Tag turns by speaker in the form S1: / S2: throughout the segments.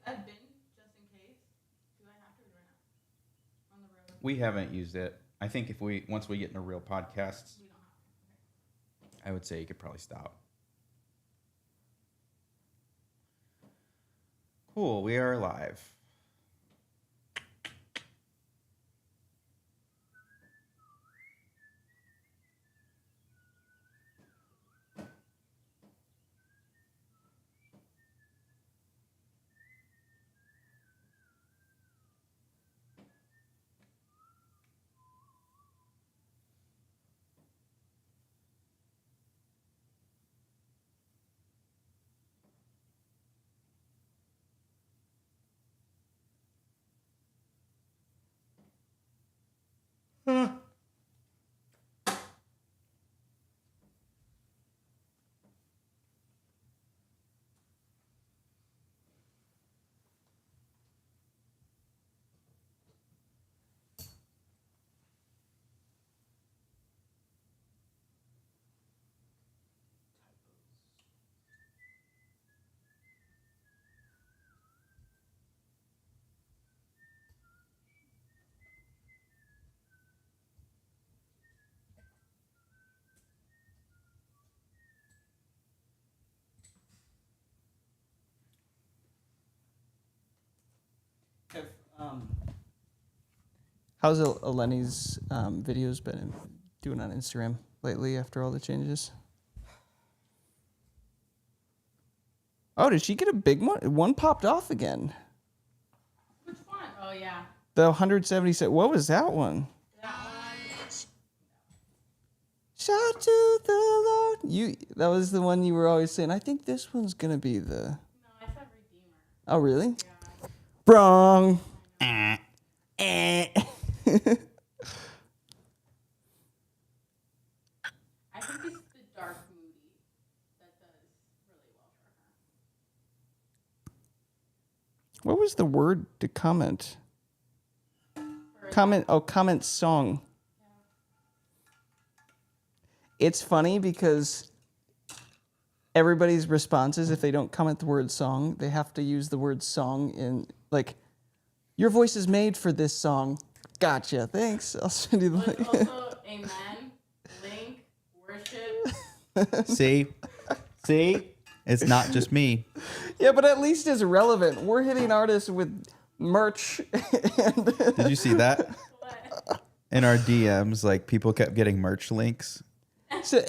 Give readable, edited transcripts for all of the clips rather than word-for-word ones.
S1: I've been just in case. Do I have to or do I not? On the road.
S2: We haven't used it. I think once we get into real podcasts,
S1: We don't have to. Okay.
S2: I would say you could probably stop. Cool, we are live.
S3: How's Eleni's videos been doing on Instagram lately after all the changes? Oh, did she get a big one? One popped off again.
S1: Which one? Oh, yeah.
S3: The 177. What was that one?
S1: That one.
S3: Shout to the Lord. That was the one you were always saying. I think this one's gonna be the.
S1: No, I said Redeemer.
S3: Oh, really?
S1: Yeah.
S3: Wrong.
S1: I think it's the dark moody that does really well for her.
S3: What was the word to comment?
S1: For
S3: Comment song. It's funny because everybody's responses, if they don't comment the word song, they have to use the word song in, like, your voice is made for this song. Gotcha. Thanks. I'll send you the
S1: But
S3: link.
S1: it's also amen, link, worship.
S2: See? It's not just me.
S3: Yeah, but at least it's relevant. We're hitting artists with merch. And
S2: Did you see that?
S1: What?
S2: In our DMs, like, people kept getting merch links.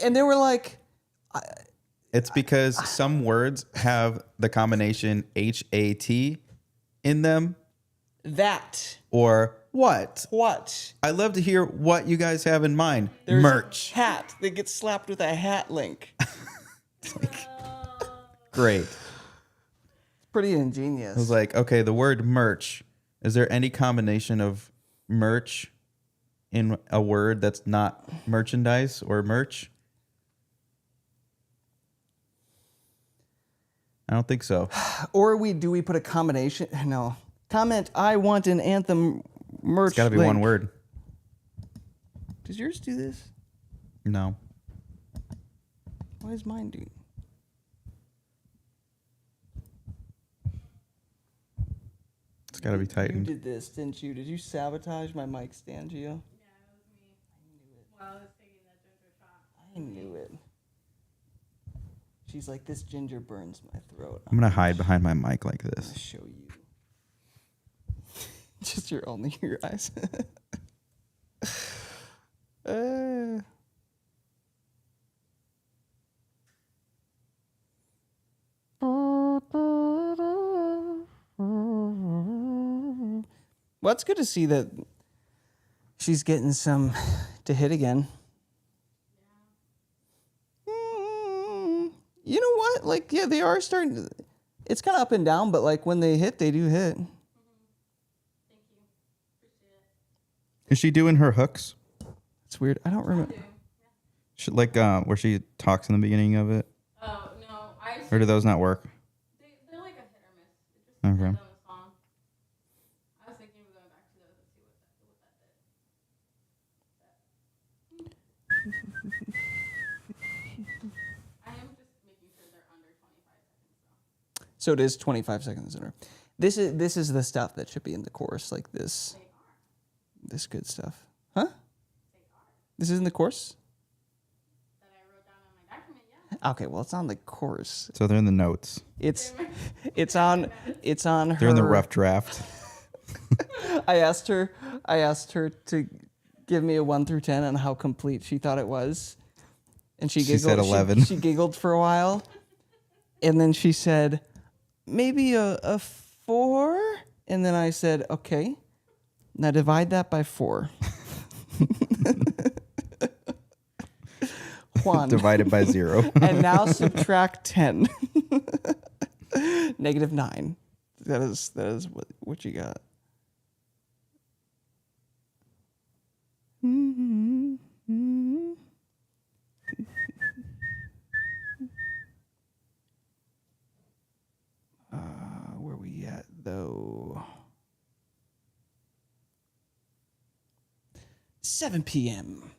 S3: and they were like,
S2: It's because some words have the combination HAT in them
S3: that.
S2: or what.
S3: What?
S2: I love to hear what you guys have in mind.
S3: There's
S2: Merch.
S3: a hat. They get slapped with a hat link.
S2: Great.
S3: Pretty ingenious.
S2: I was like, okay, the word merch. Is there any combination of merch in a word that's not merchandise or merch? I don't think so.
S3: Or do we put a combination? No. Comment, I want an Anthem merch.
S2: It's got to be
S3: link.
S2: one word.
S3: Does yours do this?
S2: No.
S3: Why does mine do?
S2: It's got to be
S3: You
S2: tightened.
S3: did this, didn't you? Did you sabotage my mic stand, Gio?
S1: Yeah, it was me. While I was taking that ginger shot.
S3: I knew it. She's like, this ginger burns my throat.
S2: I'm going to hide behind my mic like
S3: I'm
S2: this.
S3: gonna show you. Just your eyes. Well, it's good to see that she's getting some to hit again. You know what? Like, yeah, they are starting to, it's kind of up and down, but like when they hit, they do hit.
S1: Thank you. Appreciate it.
S2: Is she doing her hooks?
S3: It's weird. I don't remember.
S2: Like where she talks in the beginning of it?
S1: Oh, no.
S2: Or do those not work?
S1: They're like a hit or miss. It just depends
S2: Okay.
S1: on the song. I was thinking of going back to those and see what that did. I am just making sure they're under 25 seconds, though.
S3: So it is 25 seconds in her. This is the stuff that should be in the chorus, like this. This good stuff. Huh? This is in the chorus?
S1: That I wrote down on my document, yeah.
S3: Okay, well it's on the chorus.
S2: So they're in the notes.
S3: It's on her.
S2: They're in the rough draft.
S3: I asked her to give me a 1 through 10 on how complete she thought it was. And she giggled.
S2: She said 11.
S3: She giggled for a while. And then she said, maybe a 4. And then I said, okay. Now divide that by 4. Juan.
S2: Divided by 0.
S3: And now subtract 10. -9. That is what you got. Where we at though? 7 p.m.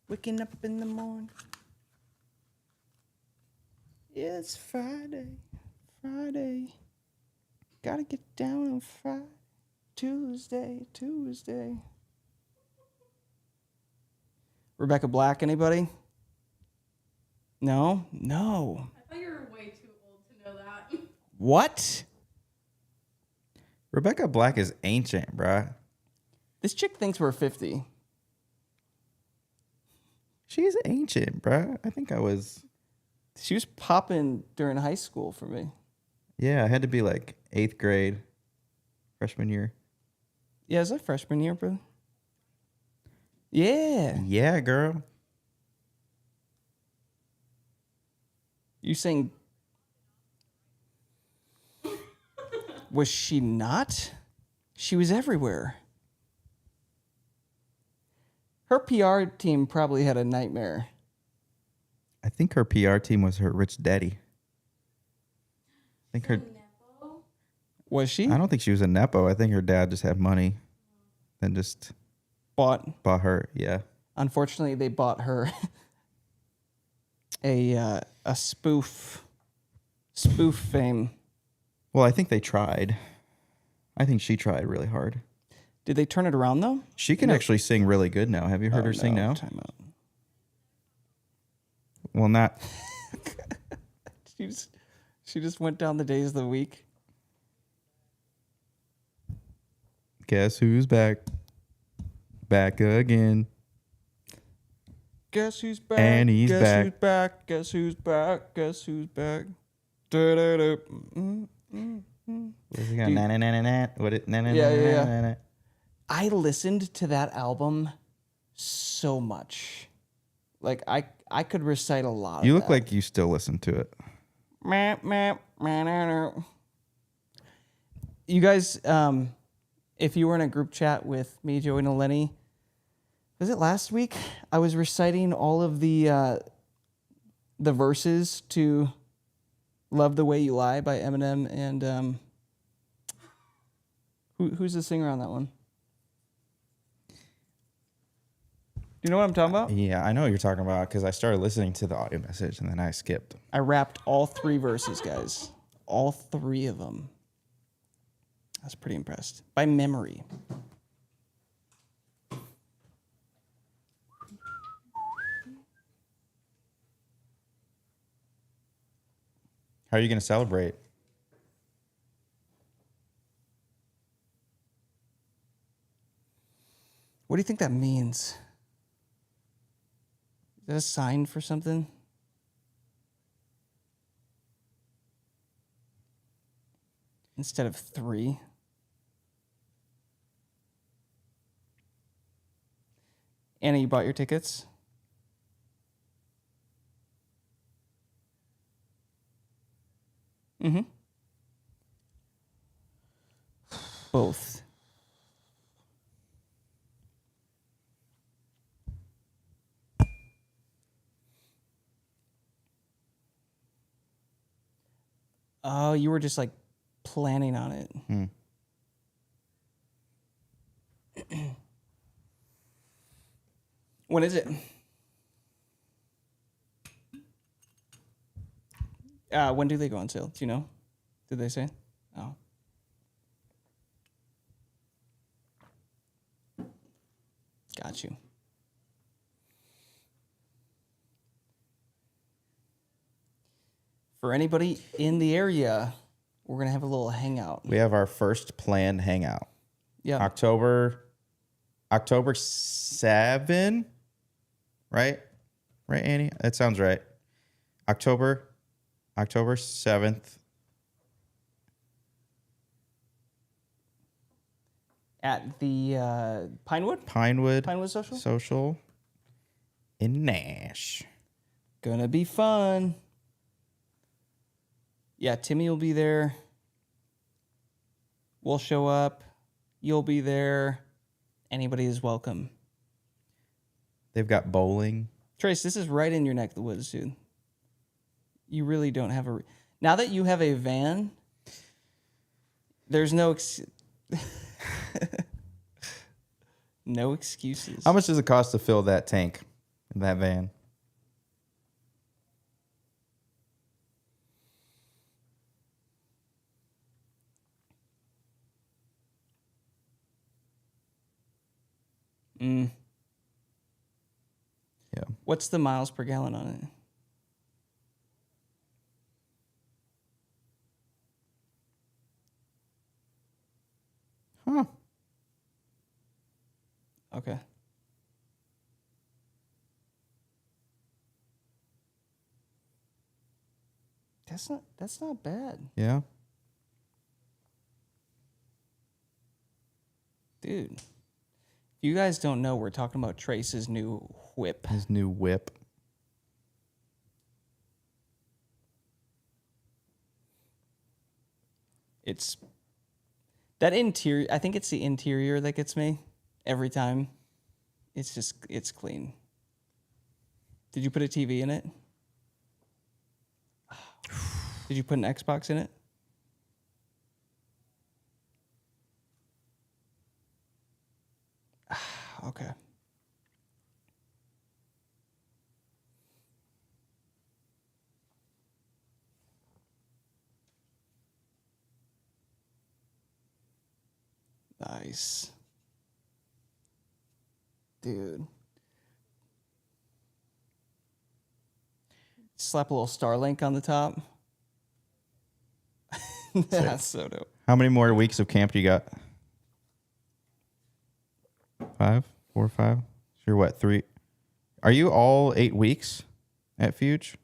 S3: Waking up in the morning. Yeah, it's Friday. Gotta get down on Friday. Tuesday. Rebecca Black, anybody? No?
S1: I thought you were way too old to know that.
S3: What?
S2: Rebecca Black is ancient, bruh.
S3: This chick thinks we're 50.
S2: She's ancient, bruh. I think I was...
S3: She was popping during high school for me.
S2: Yeah, I had to be like 8th grade, freshman year.
S3: Yeah, is that freshman year, bro? Yeah.
S2: Yeah, girl.
S3: You saying... Was she not? She was everywhere. Her PR team probably had a nightmare.
S2: I think her PR team was her rich daddy. I think her...
S3: Was she?
S2: I don't think she was a Nepo. I think her dad just had money and just
S3: Bought
S2: her. Yeah.
S3: Unfortunately, they bought her a spoof fame.
S2: Well, I think they tried. I think she tried really hard.
S3: Did they turn it around though?
S2: She can actually sing really good now. Have you heard her sing now?
S3: Time out.
S2: Well, not.
S3: She just went down the days of the week.
S2: Guess who's back? Back again.
S3: Guess who's back?
S2: And he's
S3: Guess
S2: back.
S3: who's back? Guess who's back? Guess who's back? Da-da-da.
S2: What's it got? Na na na na na. What it? Na na
S3: Yeah,
S2: na
S3: yeah,
S2: na na.
S3: I listened to that album so much. Like I could recite a lot.
S2: You
S3: of
S2: look
S3: that.
S2: like you still listen to it.
S3: You guys, if you were in a group chat with me, Joey, and Lenny, was it last week? I was reciting all of the verses to "Love the Way You Lie" by Eminem, and who's the singer on that one? Do you know what I'm talking about?
S2: Yeah, I know what you're talking about because I started listening to the audio message and then I skipped.
S3: I rapped all 3 verses, guys. All 3 of them. I was pretty impressed. By memory.
S2: How are you going to celebrate?
S3: What do you think that means? Is that a sign for something? Instead of 3? Anna, you bought your tickets? Mm-hmm. Both. Oh, you were just like planning on it. When is it? When do they go on sale? Do you know? Did they say? Oh. Got you. For anybody in the area, we're going to have a little hangout.
S2: We have our first planned hangout.
S3: Yeah.
S2: October 7, right? Right, Annie? That sounds right. October 7th.
S3: At the Pinewood
S2: Pinewood
S3: Social?
S2: Social in Nash.
S3: Gonna be fun. Yeah, Timmy will be there. We'll show up. You'll be there. Anybody is welcome.
S2: They've got bowling.
S3: Trace, this is right in your neck of the woods, dude. You really don't have a... Now that you have a van, there's no... no excuses.
S2: How much does it cost to fill that tank in that van?
S3: Mm.
S2: Yeah.
S3: What's the miles per gallon on it?
S2: Huh.
S3: Okay. That's not bad.
S2: Yeah.
S3: Dude. If you guys don't know, we're talking about Trace's new whip.
S2: His new whip.
S3: It's that interior. I think it's the interior that gets me every time. It's clean. Did you put a TV in it? Did you put an Xbox in it? Okay. Nice. Dude. Slap a little Starlink on the top. That's so dope.
S2: How many more weeks of camp do you got? 5? 4 or 5? So you're what, 3? Are you all 8 weeks at Fuge?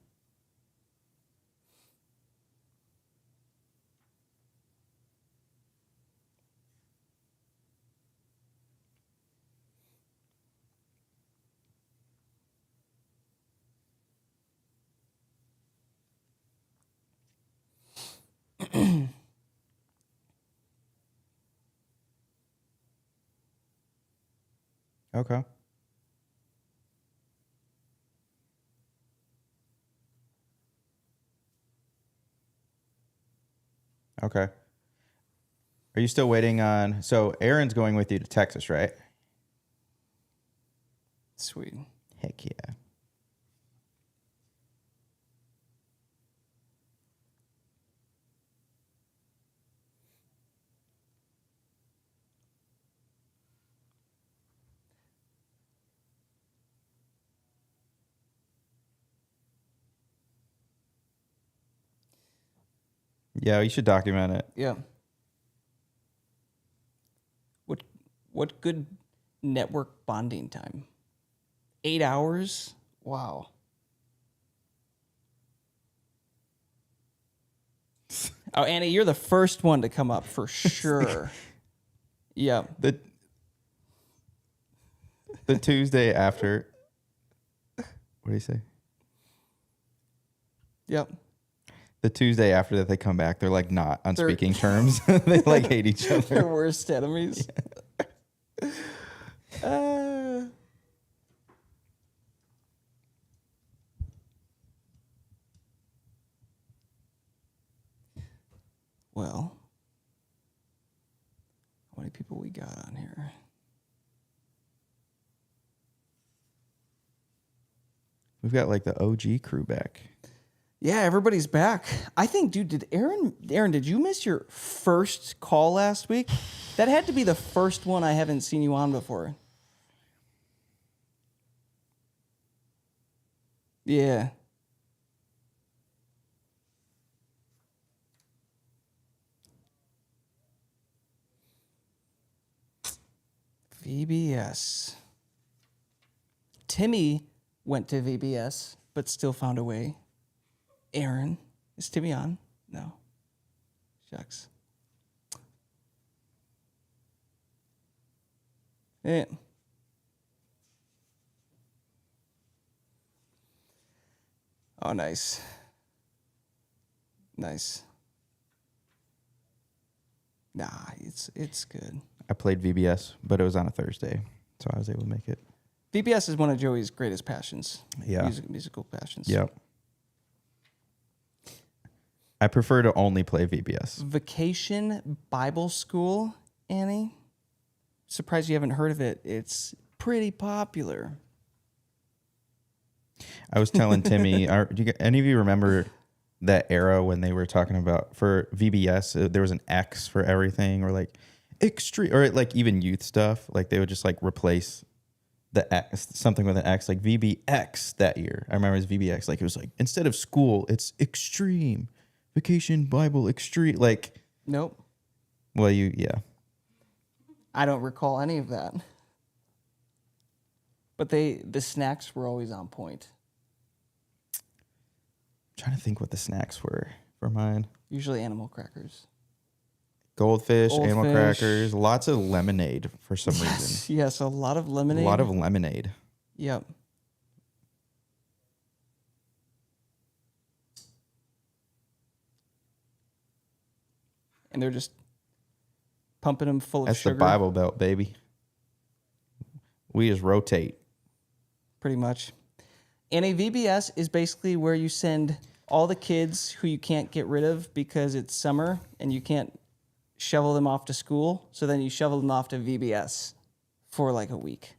S2: Okay. Okay. Are you still waiting on... So Aaron's going with you to Texas, right?
S3: Sweet.
S2: Heck yeah. Yeah, you should document it.
S3: Yeah. What good network bonding time? 8 hours? Wow. Oh, Annie, you're the first one to come up for sure. Yeah.
S2: The Tuesday after... What do you say?
S3: Yep.
S2: The Tuesday after that they come back, they're like not on speaking terms. They like hate each
S3: Their
S2: other.
S3: worst enemies. Well, how many people we got on here?
S2: We've got like the OG crew back.
S3: Yeah, everybody's back. I think, dude, Aaron, did you miss your first call last week? That had to be the first one I haven't seen you on before. Yeah. VBS. Timmy went to VBS, but still found a way. Aaron, is Timmy on? No. Shucks. Yeah. Oh, nice. Nice. Nah, it's good.
S2: I played VBS, but it was on a Thursday, so I was able to make it.
S3: VBS is one of Joey's greatest passions.
S2: Yeah.
S3: Musical passions.
S2: Yep. I prefer to only play VBS.
S3: Vacation Bible School, Annie. Surprised you haven't heard of it. It's pretty popular.
S2: I was telling Timmy, any of you remember that era when they were talking about for VBS, there was an X for everything, or like extreme, or like even youth stuff. Like they would just like replace the X, something with an X, like VBX that year. I remember it was VBX. Like it was like, instead of school, it's extreme. Vacation Bible extreme. Like,
S3: Nope.
S2: well, yeah.
S3: I don't recall any of that. But the snacks were always on point.
S2: I'm trying to think what the snacks were for mine.
S3: Usually animal crackers.
S2: Goldfish, animal
S3: Goldfish.
S2: crackers, lots of lemonade for some reason.
S3: Yes, a lot of lemonade.
S2: A lot of lemonade.
S3: Yep. And they're just pumping them full of
S2: That's
S3: sugar.
S2: the Bible Belt, baby. We just rotate.
S3: Pretty much. And a VBS is basically where you send all the kids who you can't get rid of because it's summer and you can't shovel them off to school. So then you shovel them off to VBS for like a week.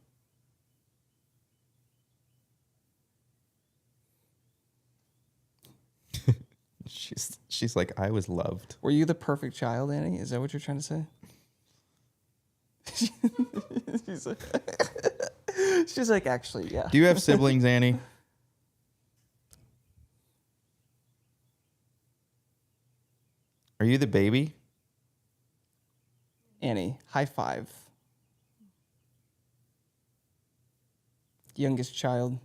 S2: She's like, I was loved.
S3: Were you the perfect child, Annie? Is that what you're trying to say? she's like, actually, yeah.
S2: Do you have siblings, Annie? Are you the baby?
S3: Annie, high five. Youngest child.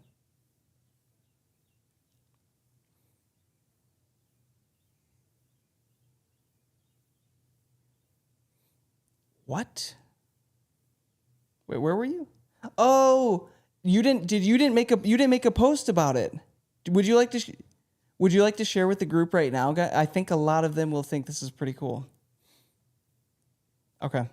S3: What? Wait, where were you? Oh, you didn't make a post about it. Would you like to share with the group right now, guys? I think a lot of them will think this is pretty cool. Okay.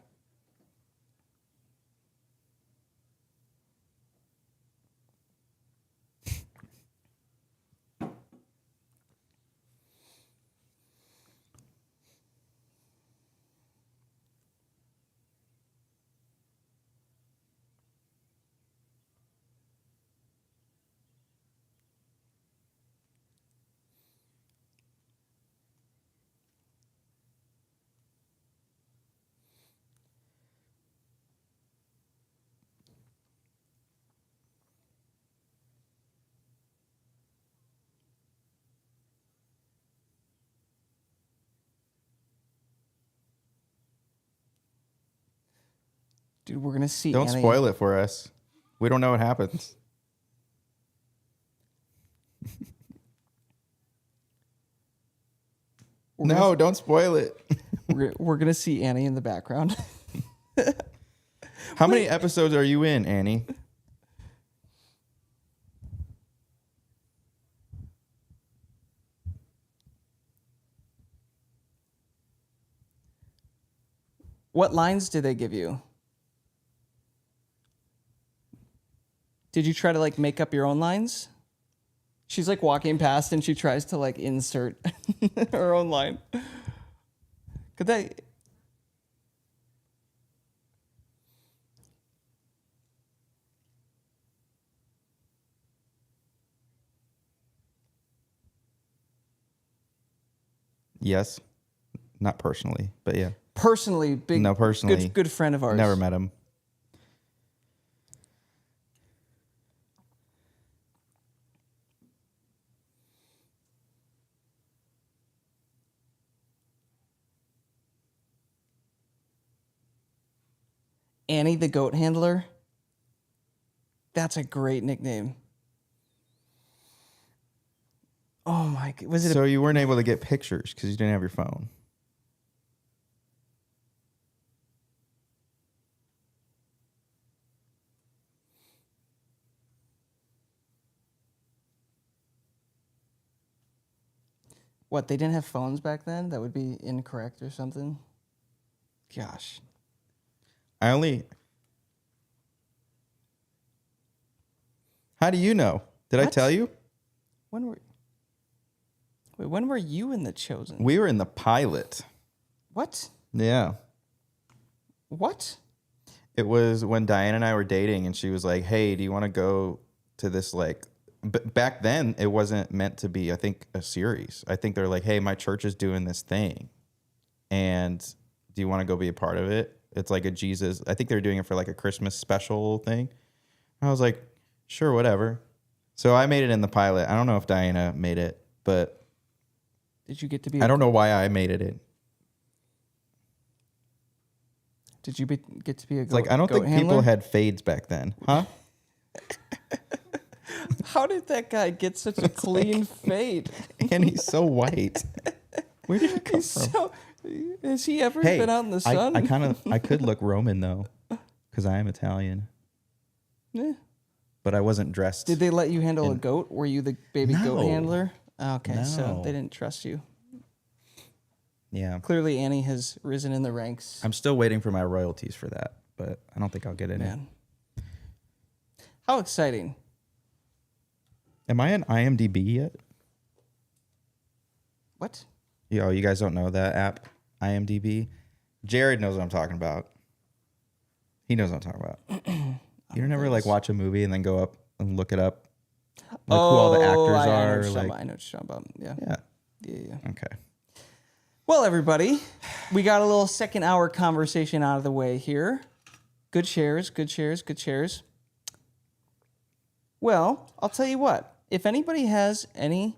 S3: Dude, we're gonna see.
S2: Don't
S3: Annie.
S2: spoil it for us. We don't know what happens. No, don't spoil it.
S3: We're gonna see Annie in the background.
S2: How many episodes are you in, Annie?
S3: What lines did they give you? Did you try to like make up your own lines? She's like walking past and she tries to like insert her own line. Could they?
S2: Yes. Not personally, but yeah.
S3: Personally,
S2: No, personally.
S3: good friend of ours.
S2: Never met him.
S3: Annie the goat handler. That's a great nickname. Oh my god. Was it
S2: So you weren't able to get pictures because you didn't have your phone.
S3: what, they didn't have phones back then? That would be incorrect or something? Gosh.
S2: How do you know? Did I
S3: What?
S2: tell you?
S3: When were you in The Chosen?
S2: We were in the pilot.
S3: What?
S2: Yeah.
S3: What?
S2: It was when Diane and I were dating, and she was like, "Hey, do you want to go to this like?" But back then, it wasn't meant to be, I think, a series. I think they're like, "Hey, my church is doing this thing, and do you want to go be a part of it?" It's like a Jesus. I think they're doing it for like a Christmas special thing. I was like, "Sure, whatever." So I made it in the pilot. I don't know if Diana made it, but
S3: Did you get to be
S2: I don't know why I made it in.
S3: Did you get to be a
S2: It's like I don't
S3: goat
S2: think
S3: handler?
S2: people had fades back then, huh?
S3: How did that guy get such a clean fade?
S2: And he's so white. Where did it come
S3: He's
S2: from?
S3: so, has he ever
S2: Hey,
S3: been out in the sun?
S2: I could look Roman though, because I am Italian,
S3: Yeah.
S2: but I wasn't dressed.
S3: Did they let you handle a goat? Were you the baby goat
S2: No.
S3: handler? Okay, so
S2: No.
S3: they didn't trust you.
S2: Yeah,
S3: Clearly, Annie has risen in the ranks.
S2: I'm still waiting for my royalties for that, but I don't think I'll get it.
S3: Man, how exciting!
S2: Am I an IMDb yet?
S3: What?
S2: Yo, you guys don't know that app, IMDb? Jared knows what I'm talking about. He knows what I'm talking about. You don't ever like watch a movie and then go up and look it up, like who all the actors
S3: I know
S2: are.
S3: what you're talking
S2: Like,
S3: about. I know what you're talking about.
S2: yeah,
S3: Yeah.
S2: okay.
S3: Well, everybody, we got a little second hour conversation out of the way here. Good shares, good shares, good shares. Well, I'll tell you what. If anybody has any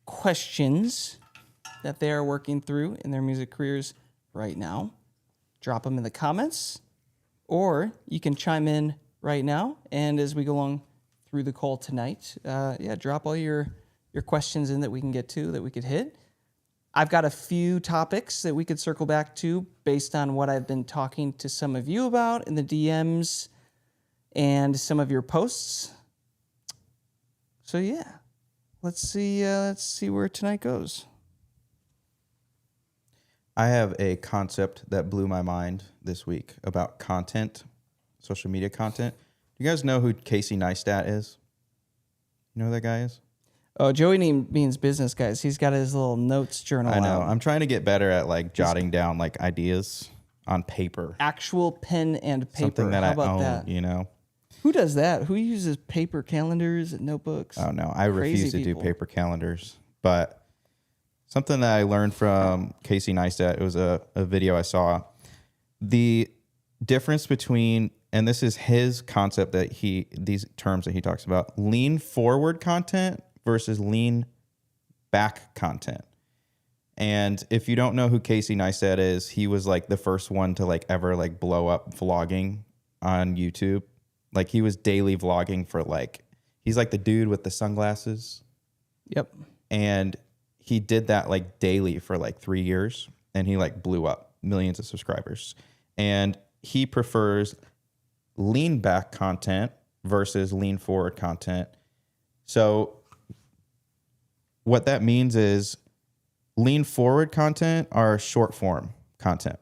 S3: questions that they are working through in their music careers right now, drop them in the comments, or you can chime in right now. And as we go along through the call tonight, drop all your questions in that we can get to, that we could hit. I've got a few topics that we could circle back to based on what I've been talking to some of you about in the DMs and some of your posts. So yeah, let's see where tonight goes.
S2: I have a concept that blew my mind this week about content, social media content. Do you guys know who Casey Neistat is? You know who that guy is?
S3: Oh, Joey means business, guys. He's got his little notes journal
S2: I know.
S3: out.
S2: I'm trying to get better at like jotting down like ideas on paper.
S3: Actual pen and paper.
S2: Something that
S3: How
S2: I
S3: about
S2: own,
S3: that?
S2: you know?
S3: Who does that? Who uses paper calendars and notebooks?
S2: Oh, no. I
S3: Crazy
S2: refuse to
S3: people.
S2: do paper calendars. But something that I learned from Casey Neistat, it was a video I saw. The difference between, and this is his concept that these terms that he talks about, lean forward content versus lean back content. And if you don't know who Casey Neistat is, he was like the first one to like ever like blow up vlogging on YouTube. Like he was daily vlogging for like, he's like the dude with the sunglasses.
S3: Yep.
S2: And he did that like daily for like 3 years, and he like blew up, millions of subscribers. And he prefers lean back content versus lean forward content. So what that means is lean forward content are short form content.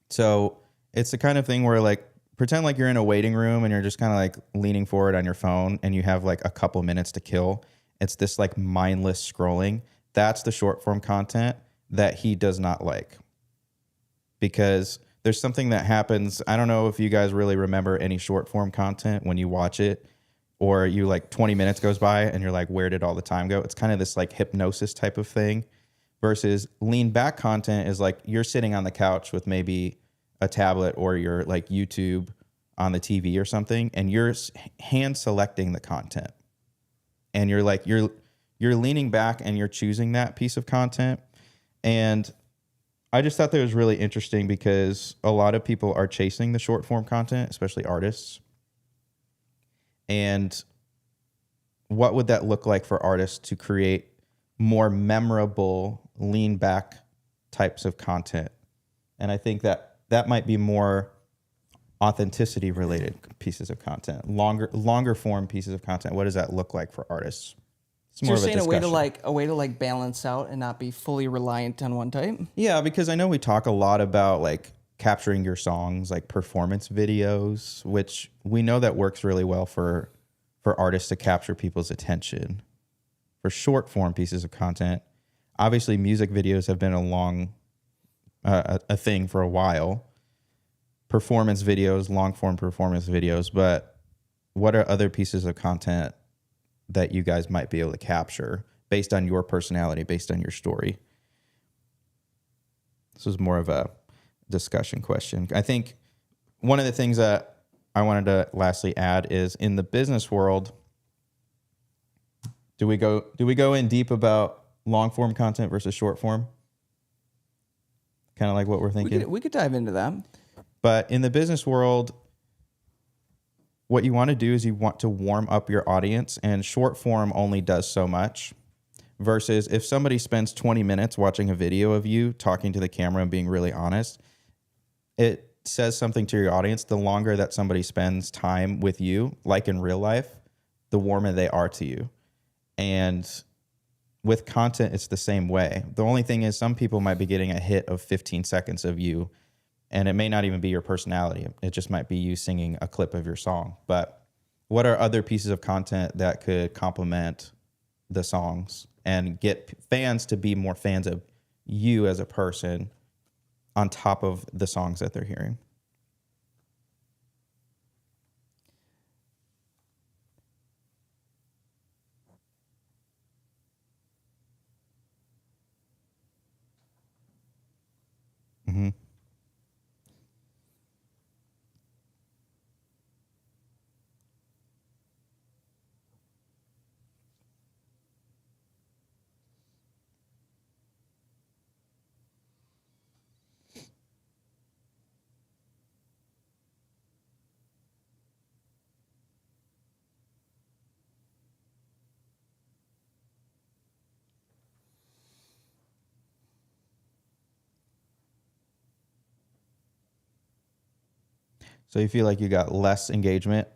S2: So it's the kind of thing where like pretend like you're in a waiting room and you're just kind of like leaning forward on your phone and you have like a couple minutes to kill. It's this like mindless scrolling. That's the short form content that he does not like, because there's something that happens. I don't know if you guys really remember any short form content when you watch it, or you like 20 minutes goes by and you're like, where did all the time go? It's kind of this like hypnosis type of thing versus lean back content is like you're sitting on the couch with maybe a tablet or your like YouTube on the TV or something, and you're hand selecting the content, and you're like you're leaning back and you're choosing that piece of content. And I just thought that was really interesting because a lot of people are chasing the short form content, especially artists. And what would that look like for artists to create more memorable lean back types of content? And I think that might be more authenticity related pieces of content, longer form pieces of content. What does that look like for artists? It's
S3: So
S2: more
S3: you're
S2: of a
S3: saying
S2: discussion.
S3: a way to like balance out and not be fully reliant on one type?
S2: Yeah, because I know we talk a lot about like capturing your songs, like performance videos, which we know that works really well for artists to capture people's attention. For short form pieces of content, obviously music videos have been a thing for a while. Performance videos, long form performance videos, but what are other pieces of content that you guys might be able to capture based on your personality, based on your story? This was more of a discussion question. I think one of the things that I wanted to lastly add is in the business world, do we go in deep about long form content versus short form? Kind of like what we're thinking.
S3: We could dive into that.
S2: But in the business world, what you want to do is you want to warm up your audience, and short form only does so much. Versus if somebody spends 20 minutes watching a video of you talking to the camera and being really honest, it says something to your audience. The longer that somebody spends time with you, like in real life, the warmer they are to you. And with content, it's the same way. The only thing is some people might be getting a hit of 15 seconds of you, and it may not even be your personality. It just might be you singing a clip of your song. But what are other pieces of content that could complement the songs and get fans to be more fans of you as a person on top of the songs that they're hearing? Mm-hmm. So you feel like you got less engagement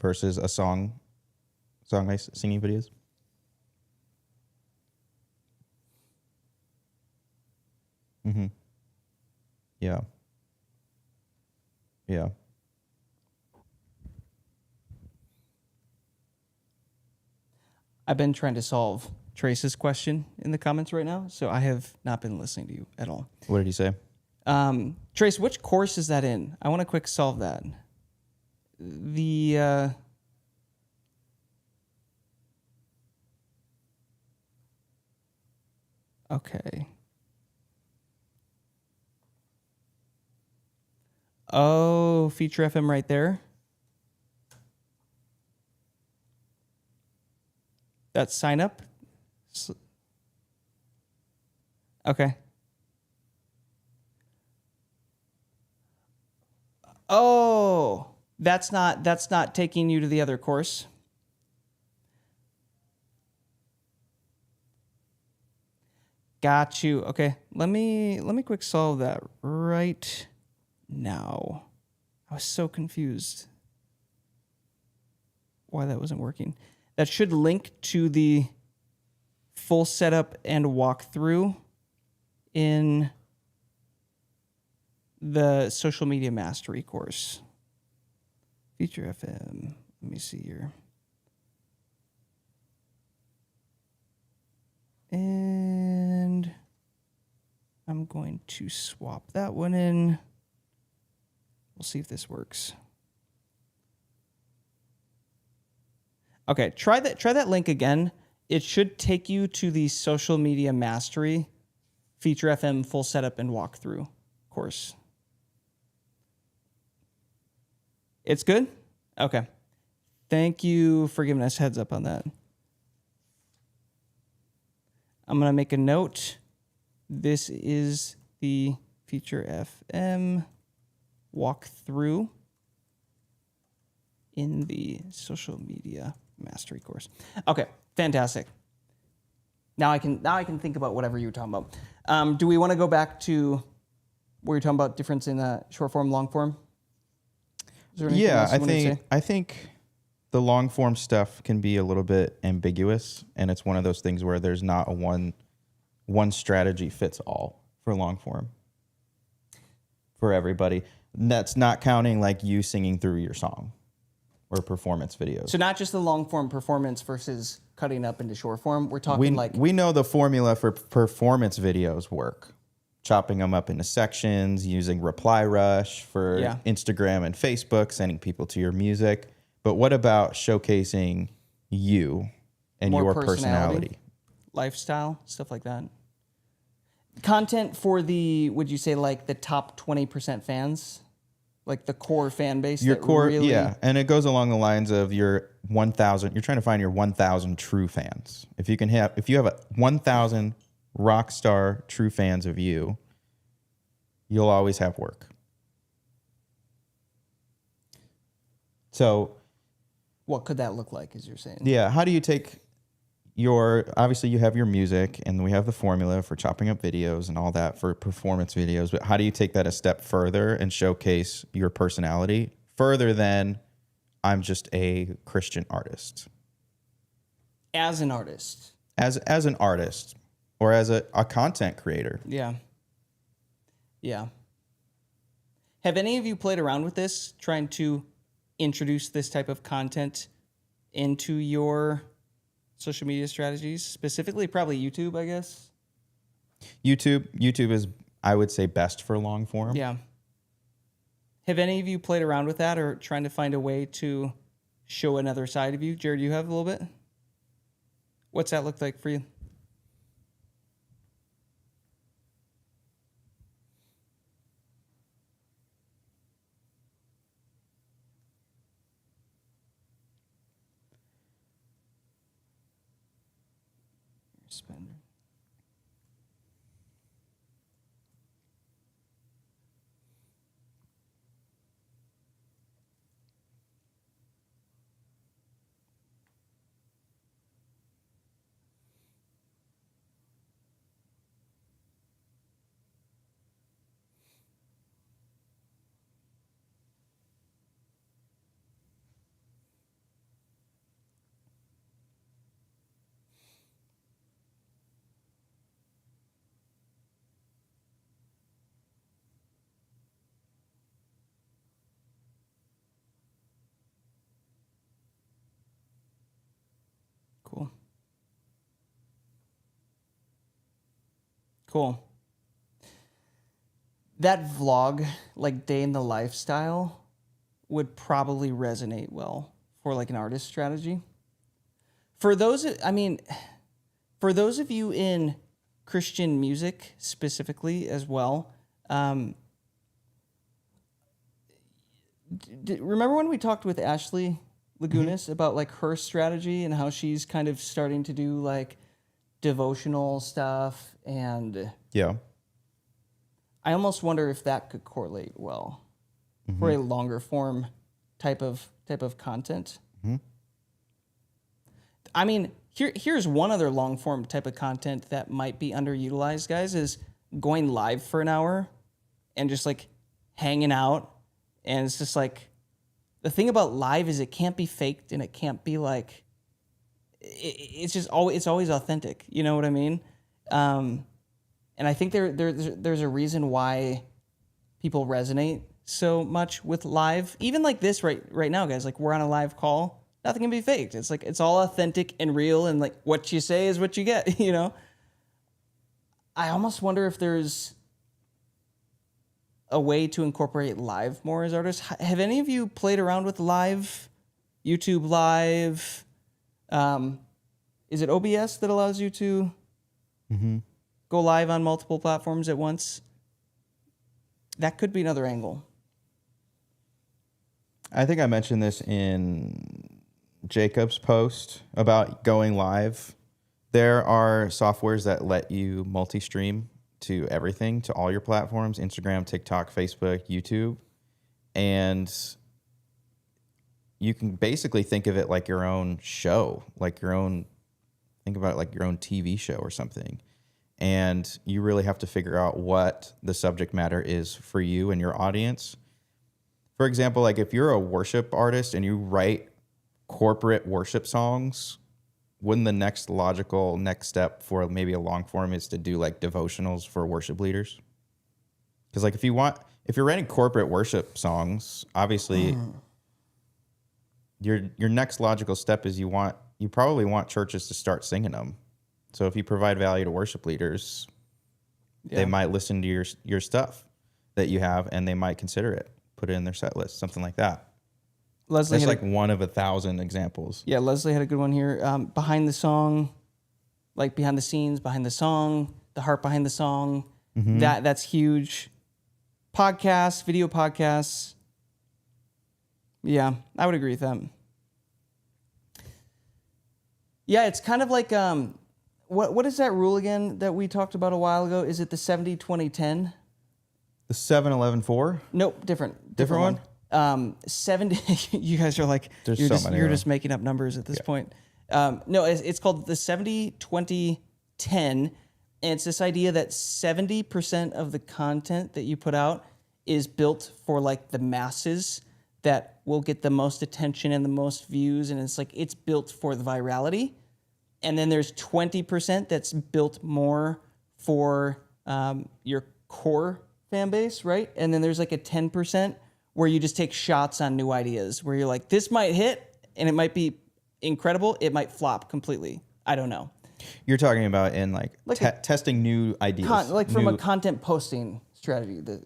S2: versus a song-based singing videos? Mm-hmm. Yeah. Yeah.
S3: I've been trying to solve Trace's question in the comments right now, so I have not been listening to you at all.
S2: What did he say?
S3: Trace, which course is that in? I want to quick solve that. Okay. Oh, Feature FM right there. That's sign up. Okay. Oh, that's not taking you to the other course. Got you. Okay. Let me quick solve that right now. I was so confused why that wasn't working. That should link to the full setup and walkthrough in the social media mastery course. Feature FM. Let me see here. And I'm going to swap that one in. We'll see if this works. Okay, try that link again it should take you to the social media mastery Feature FM full setup and walkthrough course. It's good? Okay. Thank you for giving us heads up on that. I'm going to make a note. This is the Feature FM walkthrough in the social media mastery course. Okay, fantastic. Now I can think about whatever you were talking about. Do we want to go back to where you're talking about difference in short form, long form? Is there anything else you wanted to say?
S2: I think the long form stuff can be a little bit ambiguous, and it's one of those things where there's not a one strategy fits all for long form for everybody. And that's not counting like you singing through your song or performance videos.
S3: So not just the long form performance versus cutting up into short form. We're talking
S2: we know the formula for performance videos work. Chopping them up into sections, using reply rush for Instagram and Facebook, sending people to your music. But what about showcasing you and
S3: more
S2: your personality?
S3: Lifestyle, stuff like that. Content for would you say like the top 20% fans? Like the core fan base?
S2: Your core, really... yeah. And it goes along the lines of your 1,000, you're trying to find your 1,000 true fans. If you have a 1,000 rock star true fans of you, you'll always have work. So
S3: what could that look like, as you're saying?
S2: Yeah, how do you take obviously you have your music and we have the formula for chopping up videos and all that for performance videos, but how do you take that a step further and showcase your personality further than I'm just a Christian artist?
S3: As an artist.
S2: As an artist or as a content creator.
S3: Yeah. Yeah. Have any of you played around with this, trying to introduce this type of content into your social media strategies? Specifically, probably YouTube, I guess. YouTube is, I would say, best for long form. Yeah. Have any of you played around with that or trying to find a way to show another side of you? Jared, you have a little bit? What's that look like for you? Spender. Cool. That vlog, like day in the lifestyle, would probably resonate well for like an artist strategy. For those of you in Christian music specifically as well, remember when we talked with Ashley Lagunas about like her strategy and how she's kind of starting to do like devotional stuff, and I almost wonder if that could correlate well for a longer form type of content. I mean, here's one other long form type of content that might be underutilized, guys, is going live for an hour and just like hanging out. And it's just like, the thing about live is it can't be faked and it can't be like, it's always authentic. You know what I mean? And I think there's a reason why people resonate so much with live. Even like this right now, guys, like we're on a live call. Nothing can be faked. It's like, it's all authentic and real, and like what you say is what you get, you know? I almost wonder if there's a way to incorporate live more as artists. Have any of you played around with live, YouTube live? is it OBS that allows you to go live on multiple platforms at once? That could be another angle.
S2: I think I mentioned this in Jacob's post about going live. There are softwares that let you multi-stream to everything, to all your platforms, Instagram, TikTok, Facebook, YouTube. And you can basically think of it like your own show, think about it like your own TV show or something. And you really have to figure out what the subject matter is for you and your audience. For example, like if you're a worship artist and you write corporate worship songs, wouldn't the next logical next step for maybe a long form is to do like devotionals for worship leaders? Because like if you're writing corporate worship songs, obviously your next logical step is you probably want churches to start singing them. So if you provide value to worship leaders, they might listen to your stuff that you have and they might consider it, put it in their set list, something like that. That's like one of 1,000 examples.
S3: Yeah, Leslie had a good one here. Behind the song, like behind the scenes, behind the song, the heart behind the song. That's huge. Podcasts, video podcasts. Yeah, I would agree with them. Yeah, it's kind of like what is that rule again that we talked about a while ago? Is it the 70-20-10?
S2: The 7-11-4?
S3: Nope, different
S2: one.
S3: 70. You guys are like you're just making up numbers at this point. No, it's called the 70-20-10, and it's this idea that 70% of the content that you put out is built for like the masses that will get the most attention and the most views, and it's built for the virality. And then there's 20% that's built more for your core fan base, right? And then there's like a 10% where you just take shots on new ideas, where you're like, this might hit and it might be incredible. It might flop completely. I don't know.
S2: You're talking about in testing new ideas.
S3: From a content posting strategy, the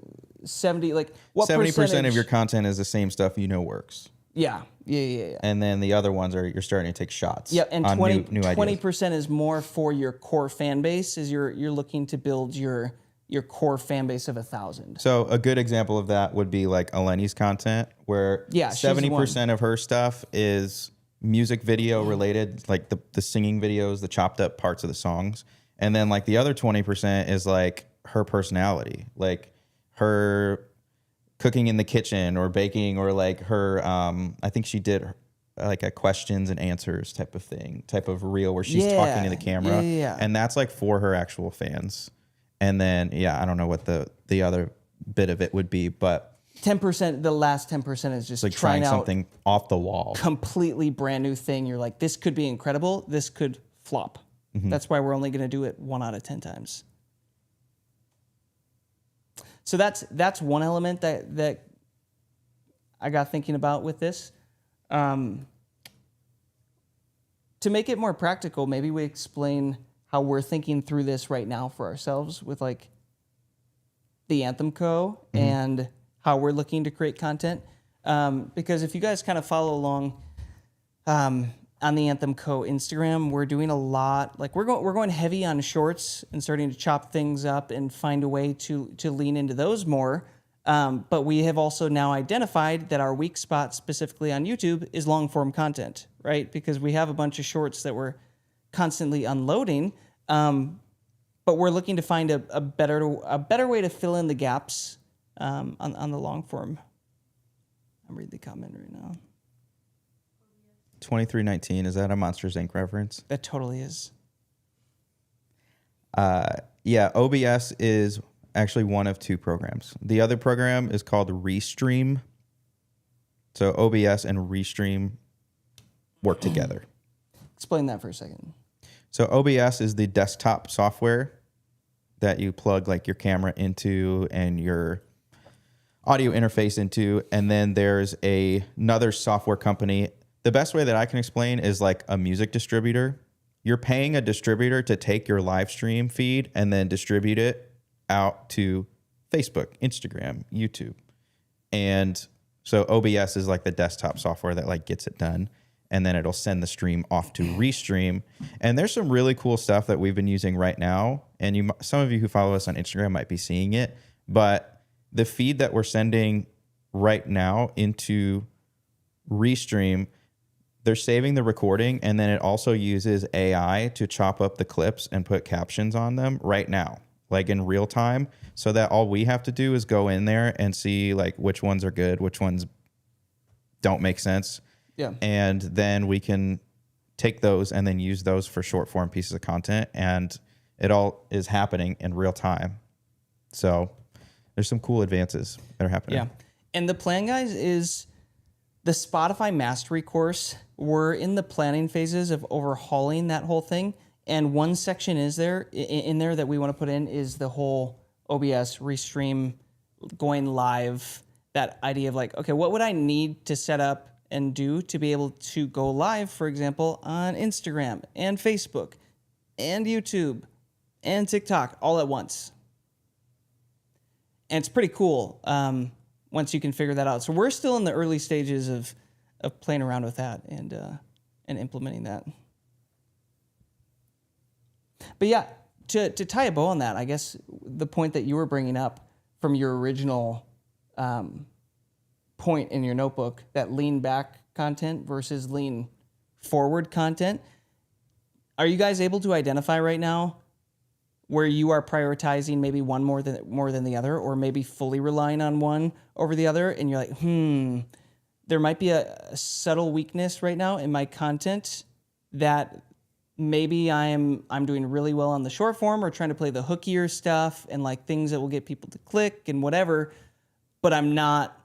S3: 70, what
S2: 70% of your content is the same stuff works.
S3: Yeah.
S2: And then the other ones are you're starting to take shots.
S3: Yeah, and
S2: on
S3: 20%
S2: new ideas.
S3: is more for your core fan base, is you're looking to build your core fan base of 1,000.
S2: So a good example of that would be like Eleni's content, where 70% of her stuff is music video related, like the singing videos, the chopped up parts of the songs. And then like the other 20% is like her personality, like her cooking in the kitchen or baking, or like her, I think she did like a questions and answers type of reel where she's talking to the camera.
S3: Yeah.
S2: And that's like for her actual fans. And then, I don't know what the other bit of it would be, but
S3: 10%, the last 10% is just
S2: like trying
S3: out
S2: something off the wall.
S3: Completely brand new thing. You're like, this could be incredible. This could flop. That's why we're only going to do it 1 out of 10 times. So that's one element that I got thinking about with this. To make it more practical, maybe we explain how we're thinking through this right now for ourselves with like the Anthem Co. and how we're looking to create content. Because if you guys kind of follow along on the Anthem Co. Instagram, we're doing a lot. Like we're going heavy on shorts and starting to chop things up and find a way to lean into those more. But we have also now identified that our weak spot specifically on YouTube is long form content, right? Because we have a bunch of shorts that we're constantly unloading, but we're looking to find a better way to fill in the gaps on the long form. I'm reading the comment right now.
S2: 2319, is that a Monsters Inc. reference?
S3: That totally is.
S2: OBS is actually one of 2 programs. The other program is called Restream. So OBS and Restream work together.
S3: Explain that for a second.
S2: So OBS is the desktop software that you plug like your camera into and your audio interface into. And then there's another software company. The best way that I can explain is like a music distributor. You're paying a distributor to take your live stream feed and then distribute it out to Facebook, Instagram, YouTube. And so OBS is like the desktop software that like gets it done. and then it'll send the stream off to Restream. And there's some really cool stuff that we've been using right now. And some of you who follow us on Instagram might be seeing it, but the feed that we're sending right now into Restream, they're saving the recording, and then it also uses AI to chop up the clips and put captions on them right now, like in real time, so that all we have to do is go in there and see like which ones are good, which ones don't make sense.
S3: Yeah.
S2: And then we can take those and then use those for short form pieces of content, and it all is happening in real time. So there's some cool advances that are happening.
S3: Yeah. And the plan, guys, is the Spotify mastery course. We're in the planning phases of overhauling that whole thing. And one section is there in there that we want to put in is the whole OBS Restream going live. That idea of like, okay, what would I need to set up and do to be able to go live, for example, on Instagram and Facebook and YouTube and TikTok all at once. And it's pretty cool once you can figure that out. So we're still in the early stages of playing around with that and implementing that. But yeah, to tie a bow on that, I guess the point that you were bringing up from your original point in your notebook, that lean back content versus lean forward content, are you guys able to identify right now where you are prioritizing maybe one more than the other, or maybe fully relying on one over the other, and you're like, there might be a subtle weakness right now in my content that maybe I'm doing really well on the short form or trying to play the hookier stuff and like things that will get people to click and whatever, but I'm not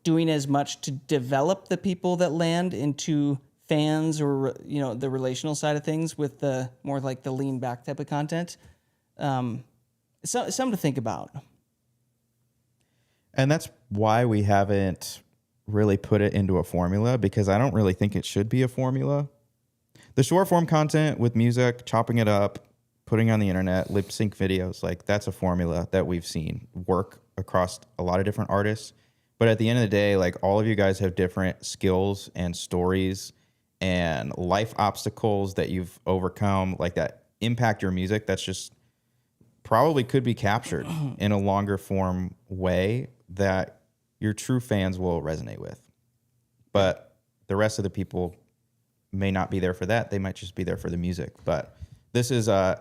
S3: doing as much to develop the people that land into fans or, you know, the relational side of things with the more like the lean back type of content. So something to think about.
S2: And that's why we haven't really put it into a formula, because I don't really think it should be a formula. The short form content with music, chopping it up, putting on the internet, lip sync videos, like that's a formula that we've seen work across a lot of different artists. But at the end of the day, like all of you guys have different skills and stories and life obstacles that you've overcome, like that impact your music. That's just probably could be captured in a longer form way that your true fans will resonate with. But the rest of the people may not be there for that. They might just be there for the music. But this is a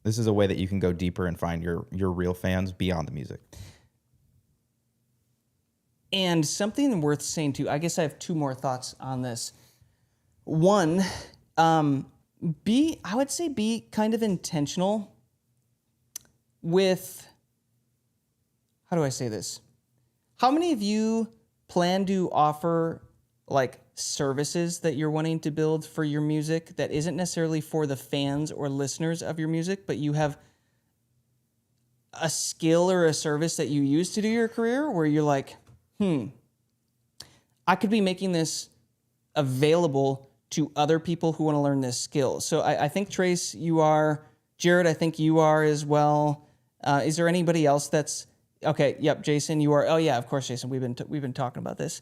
S2: way that you can go deeper and find your real fans beyond the music.
S3: And something worth saying too, I guess I have two more thoughts on this. One, I would say be kind of intentional with, how do I say this? How many of you plan to offer like services that you're wanting to build for your music that isn't necessarily for the fans or listeners of your music, but you have a skill or a service that you use to do your career where you're like, I could be making this available to other people who want to learn this skill. So I think, Trace, you are. Jared, I think you are as well. Is there anybody else that's... Okay, yep, Jason, you are. Oh, yeah, of course, Jason. We've been talking about this.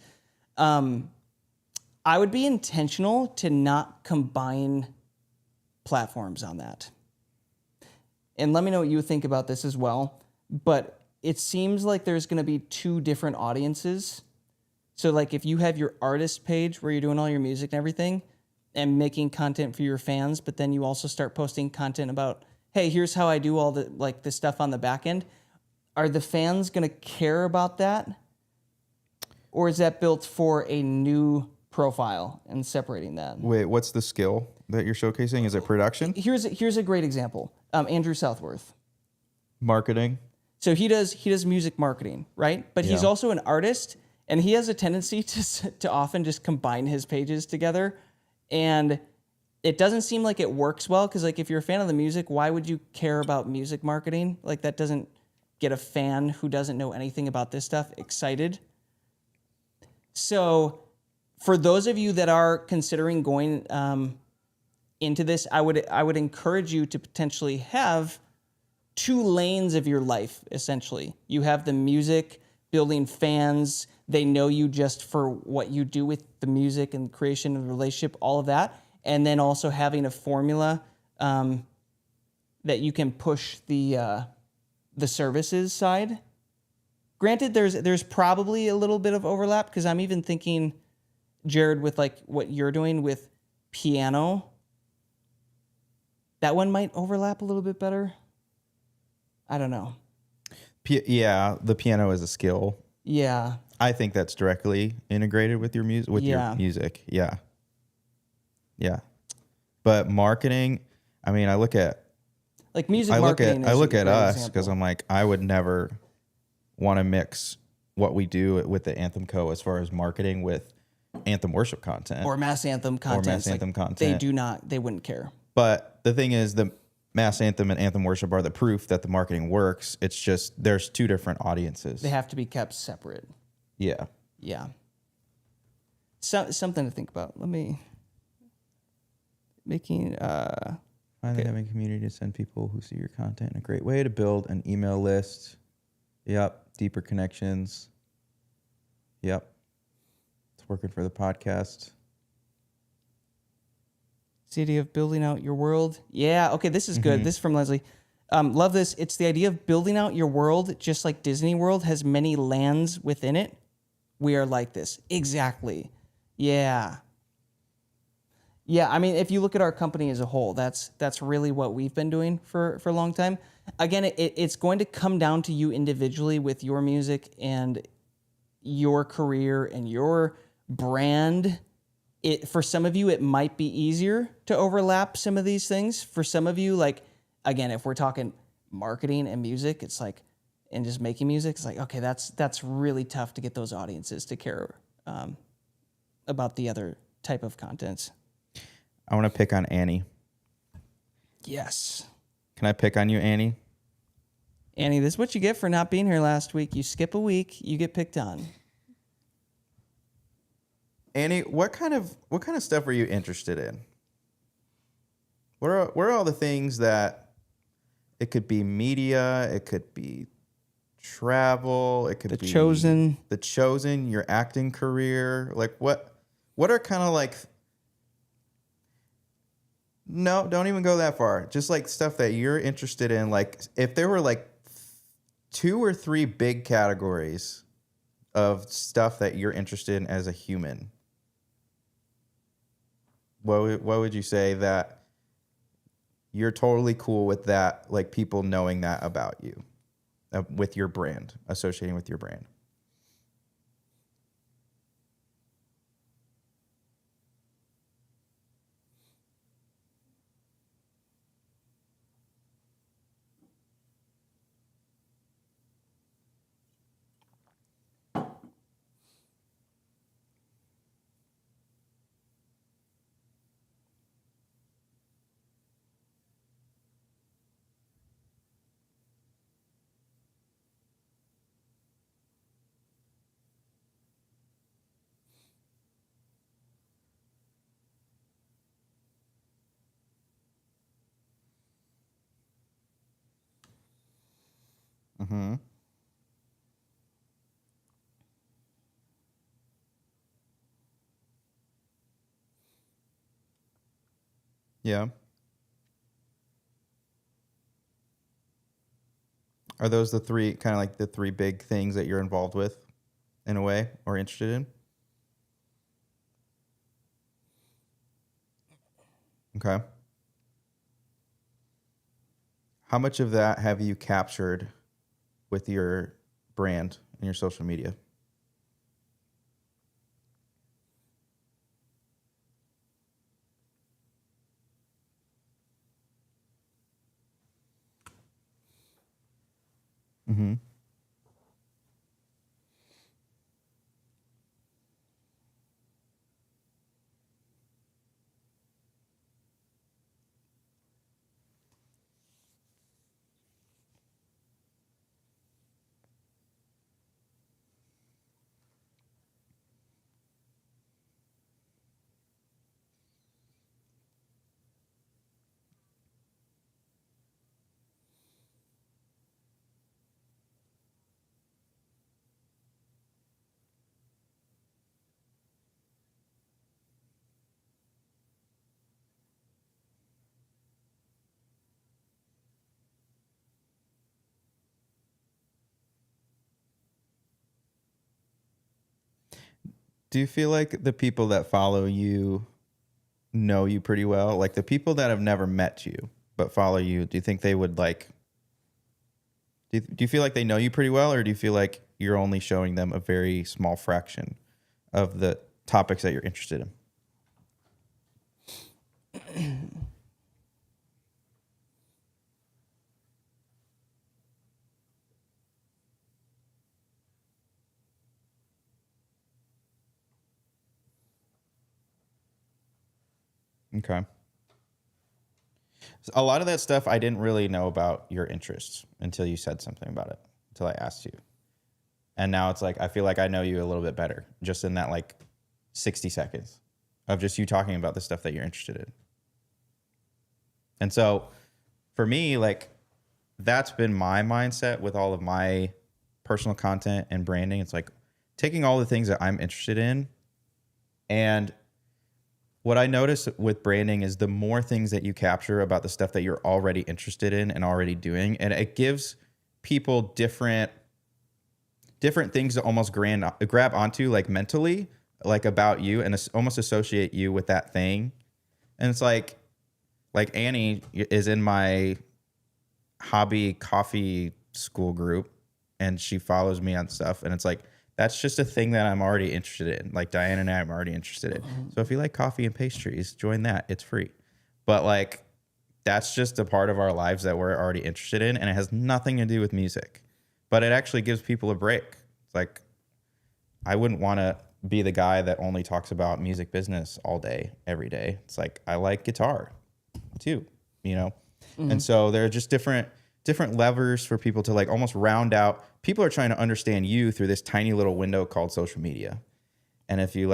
S3: I would be intentional to not combine platforms on that. And let me know what you think about this as well. But it seems like there's going to be two different audiences. So like if you have your artist page where you're doing all your music and everything and making content for your fans, but then you also start posting content about, hey, here's how I do all the stuff on the back end. Are the fans going to care about that? Or is that built for a new profile and separating that?
S2: Wait, what's the skill that you're showcasing? Is it production?
S3: Here's a great example. Andrew Southworth.
S2: Marketing?
S3: So he does music marketing, right? But he's also an artist, and he has a tendency to often just combine his pages together. And it doesn't seem like it works well, because like if you're a fan of the music, why would you care about music marketing? Like that doesn't get a fan who doesn't know anything about this stuff excited. So for those of you that are considering going into this, I would encourage you to potentially have two lanes of your life, essentially. You have the music building fans. They know you just for what you do with the music and creation and the relationship, all of that. And then also having a formula that you can push the services side. Granted, there's probably a little bit of overlap because I'm even thinking, Jared, with like what you're doing with piano, that one might overlap a little bit better. I don't know.
S2: Yeah, the piano is a skill.
S3: Yeah.
S2: I think that's directly integrated with your music.
S3: Yeah.
S2: Your music, yeah. But marketing, I mean, I look at
S3: Marketing.
S2: I look
S3: is a
S2: at
S3: great
S2: us
S3: example.
S2: because I'm like, I would never want to mix what we do with the Anthem Co. as far as marketing with Anthem worship content
S3: or Mass Anthem content.
S2: Mass Anthem content.
S3: They wouldn't care.
S2: But the thing is, the Mass Anthem and Anthem worship are the proof that the marketing works. It's just there's two different audiences.
S3: They have to be kept separate.
S2: Yeah.
S3: Yeah. Something to think about. Let me
S2: Finally having a community to send people who see your content in a great way to build an email list. Yep. Deeper connections. Yep. It's working for the podcast.
S3: city of building out your world. Yeah, okay, this is good. This is from Leslie. Love this. It's the idea of building out your world, just like Disney World has many lands within it. We are like this. Exactly. Yeah. Yeah, I mean, if you look at our company as a whole, that's really what we've been doing for a long time. Again, it's going to come down to you individually with your music and your career and your brand. For some of you, it might be easier to overlap some of these things. For some of you, like, again, if we're talking marketing and music, it's like, and just making music, it's like, okay, that's really tough to get those audiences to care about the other type of contents.
S2: I want to pick on Annie.
S3: Yes.
S2: Can I pick on you, Annie?
S3: Annie, this is what you get for not being here last week. You skip a week, you get picked on.
S2: Annie, what kind of stuff are you interested in? What are all the things that it could be media, it could be travel, it could be The Chosen, your acting career. Like what are kind of like No, don't even go that far. Just like stuff that you're interested in. Like if there were like 2 or 3 big categories of stuff that you're interested in as a human, what would you say that you're totally cool with that, like people knowing that about you, with your brand, associating with your brand? Mm-hmm. Yeah. Are those the 3 kind of like the 3 big things that you're involved with in a way or interested in? Okay. How much of that have you captured with your brand and your social media? Mm-hmm. Do you feel like the people that follow you know you pretty well? Like the people that have never met you but follow you, do you think they would like, do you feel like they know you pretty well, or do you feel like you're only showing them a very small fraction of the topics that you're interested in? Okay. So a lot of that stuff I didn't really know about your interests until you said something about it, until I asked you. And now it's like I feel like I know you a little bit better just in that like 60 seconds of just you talking about the stuff that you're interested in. And so for me, like that's been my mindset with all of my personal content and branding. It's like taking all the things that I'm interested in, and what I notice with branding is the more things that you capture about the stuff that you're already interested in and already doing, and it gives people different things to almost grab onto, like mentally, like about you, and almost associate you with that thing. And it's like Annie is in my hobby coffee school group, and she follows me on stuff, and it's like, that's just a thing that I'm already interested in. Like Diane and I am already interested in. So if you like coffee and pastries, join that. It's free. But like, that's just a part of our lives that we're already interested in, and it has nothing to do with music. But it actually gives people a break. It's like, I wouldn't want to be the guy that only talks about music business all day, every day. It's like, I like guitar too, you know? Mm-hmm. And so there are just different levers for people to like almost round out. People are trying to understand you through this tiny little window called social media. And if you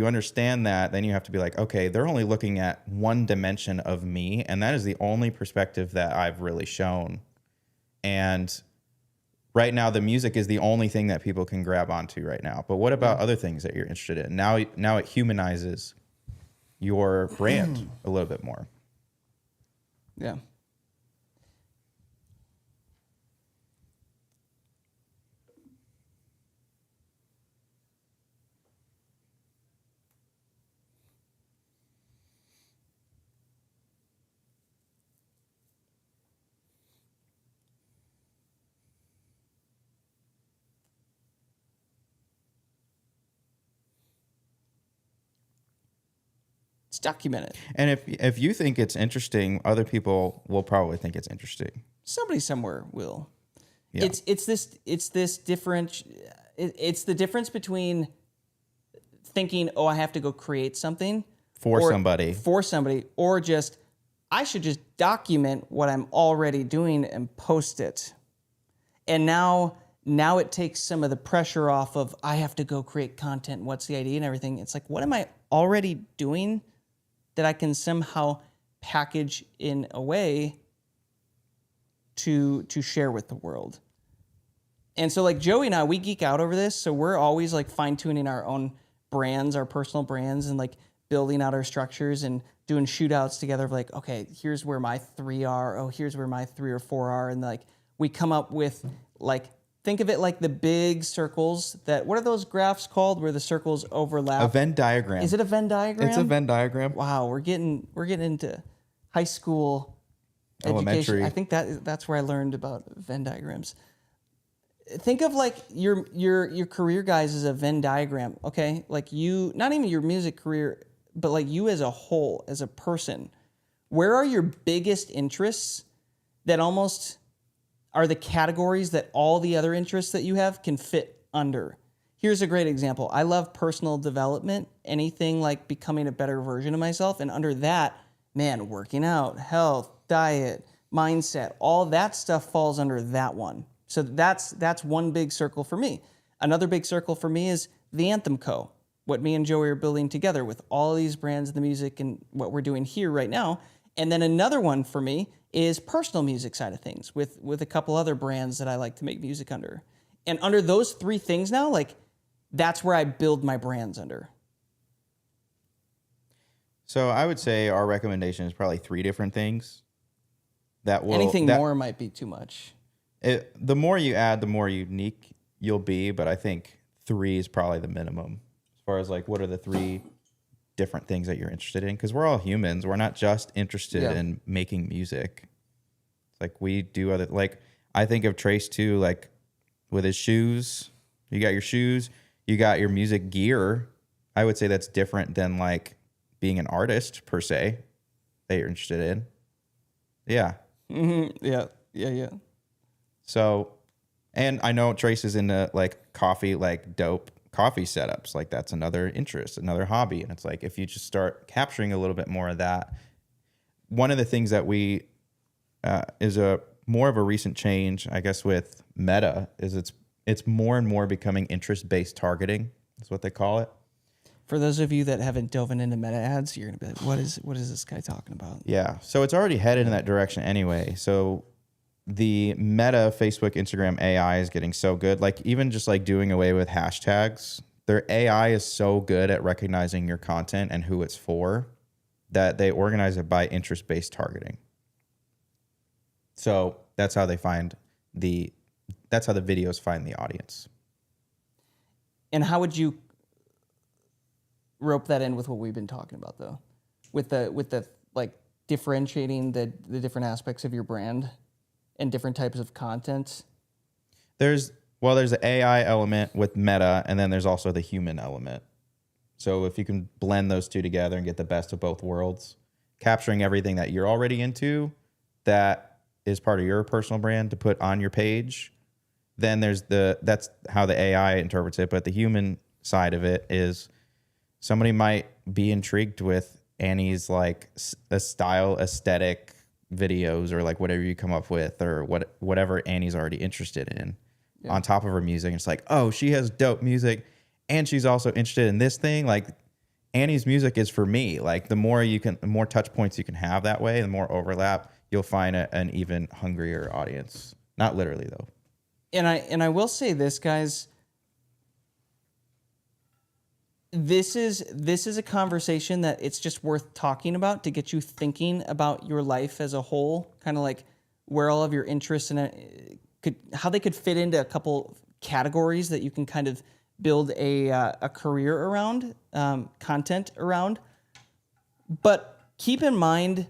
S2: understand that, then you have to be like, okay, they're only looking at one dimension of me, and that is the only perspective that I've really shown. And right now the music is the only thing that people can grab onto right now. But what about other things that you're interested in? Now it humanizes your brand a little bit more.
S3: Yeah. Document it.
S2: And if you think it's interesting, other people will probably think it's interesting.
S3: Somebody somewhere will.
S2: Yeah.
S3: It's the difference between thinking, oh, I have to go create something
S2: for somebody,
S3: or just I should just document what I'm already doing and post it. And now it takes some of the pressure off of I have to go create content. What's the idea and everything? It's like, what am I already doing that I can somehow package in a way to share with the world? And so like Joey and I, we geek out over this. So we're always like fine tuning our own brands, our personal brands, and like building out our structures and doing shootouts together of like, okay, here's where my 3 are. Oh, here's where my 3 or 4 are. And like, we come up with like, think of it like the big circles that, what are those graphs called where the circles overlap?
S2: A Venn diagram.
S3: Is it a Venn diagram?
S2: It's a Venn diagram.
S3: Wow, we're getting into high school
S2: Elementary.
S3: education. I think that's where I learned about Venn diagrams. Think of like your career, guys, as a Venn diagram, okay? Like you, not even your music career, but like you as a whole, as a person. Where are your biggest interests that almost are the categories that all the other interests that you have can fit under? Here's a great example. I love personal development, anything like becoming a better version of myself. And under that, man, working out, health, diet, mindset, all that stuff falls under that one. So that's one big circle for me. Another big circle for me is the Anthem Co, what me and Joey are building together with all these brands of the music and what we're doing here right now. And then another one for me is personal music side of things with a couple other brands that I like to make music under. And under those 3 things now, like that's where I build my brands under.
S2: So I would say our recommendation is probably 3 different things.
S3: Anything more might be too much.
S2: The more you add, the more unique you'll be. But I think 3 is probably the minimum. far as like what are the 3 different things that you're interested in? Because we're all humans. We're not just interested in making music. Like we do other, like I think of Trace too, like with his shoes. You got your shoes, you got your music gear. I would say that's different than like being an artist per se that you're interested in. Yeah.
S3: Mm-hmm. Yeah. So,
S2: and I know Trace is into like coffee, like dope coffee setups. Like that's another interest, another hobby. And it's like, if you just start capturing a little bit more of that, one of the things that we, is a more of a recent change, I guess, with Meta is it's more and more becoming interest-based targeting. That's what they call it.
S3: for those of you that haven't dove into Meta ads, you're gonna be like, what is this guy talking about?
S2: Yeah. So it's already headed in that direction anyway. So the Meta, Facebook, Instagram AI is getting so good. Like even just like doing away with hashtags, their AI is so good at recognizing your content and who it's for that they organize it by interest-based targeting. So that's how they that's how the videos find the audience.
S3: And how would you rope that in with what we've been talking about though? With the like differentiating the different aspects of your brand and different types of content?
S2: There's the AI element with Meta, and then there's also the human element. So if you can blend those two together and get the best of both worlds, capturing everything that you're already into that is part of your personal brand to put on your page, then that's how the AI interprets it. But the human side of it is somebody might be intrigued with Annie's like a style aesthetic videos or like whatever you come up with or whatever Annie's already interested in on top of her music. It's like, oh, she has dope music and she's also interested in this thing. Like Annie's music is for me. Like the more touch points you can have that way, the more overlap, you'll find an even hungrier audience. Not literally though.
S3: And I will say this, guys. This is a conversation that it's just worth talking about to get you thinking about your life as a whole, kind of like where all of your interests and how they could fit into a couple categories that you can kind of build a career around, content around. But keep in mind,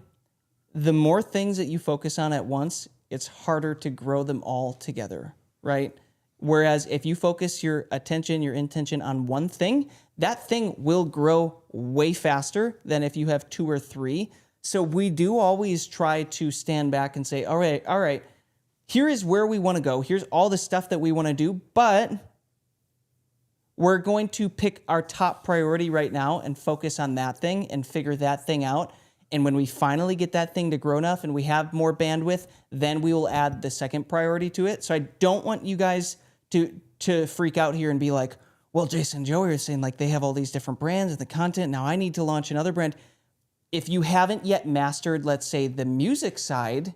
S3: the more things that you focus on at once, it's harder to grow them all together, right? Whereas if you focus your attention, your intention on one thing, that thing will grow way faster than if you have 2 or 3. So we do always try to stand back and say, all right, here is where we want to go. Here's all the stuff that we want to do, but we're going to pick our top priority right now and focus on that thing and figure that thing out. And when we finally get that thing to grow enough and we have more bandwidth, then we will add the second priority to it. So I don't want you guys to freak out here and be like, well, Jason and Joey are saying like they have all these different brands and the content. Now I need to launch another brand. If you haven't yet mastered, let's say, the music side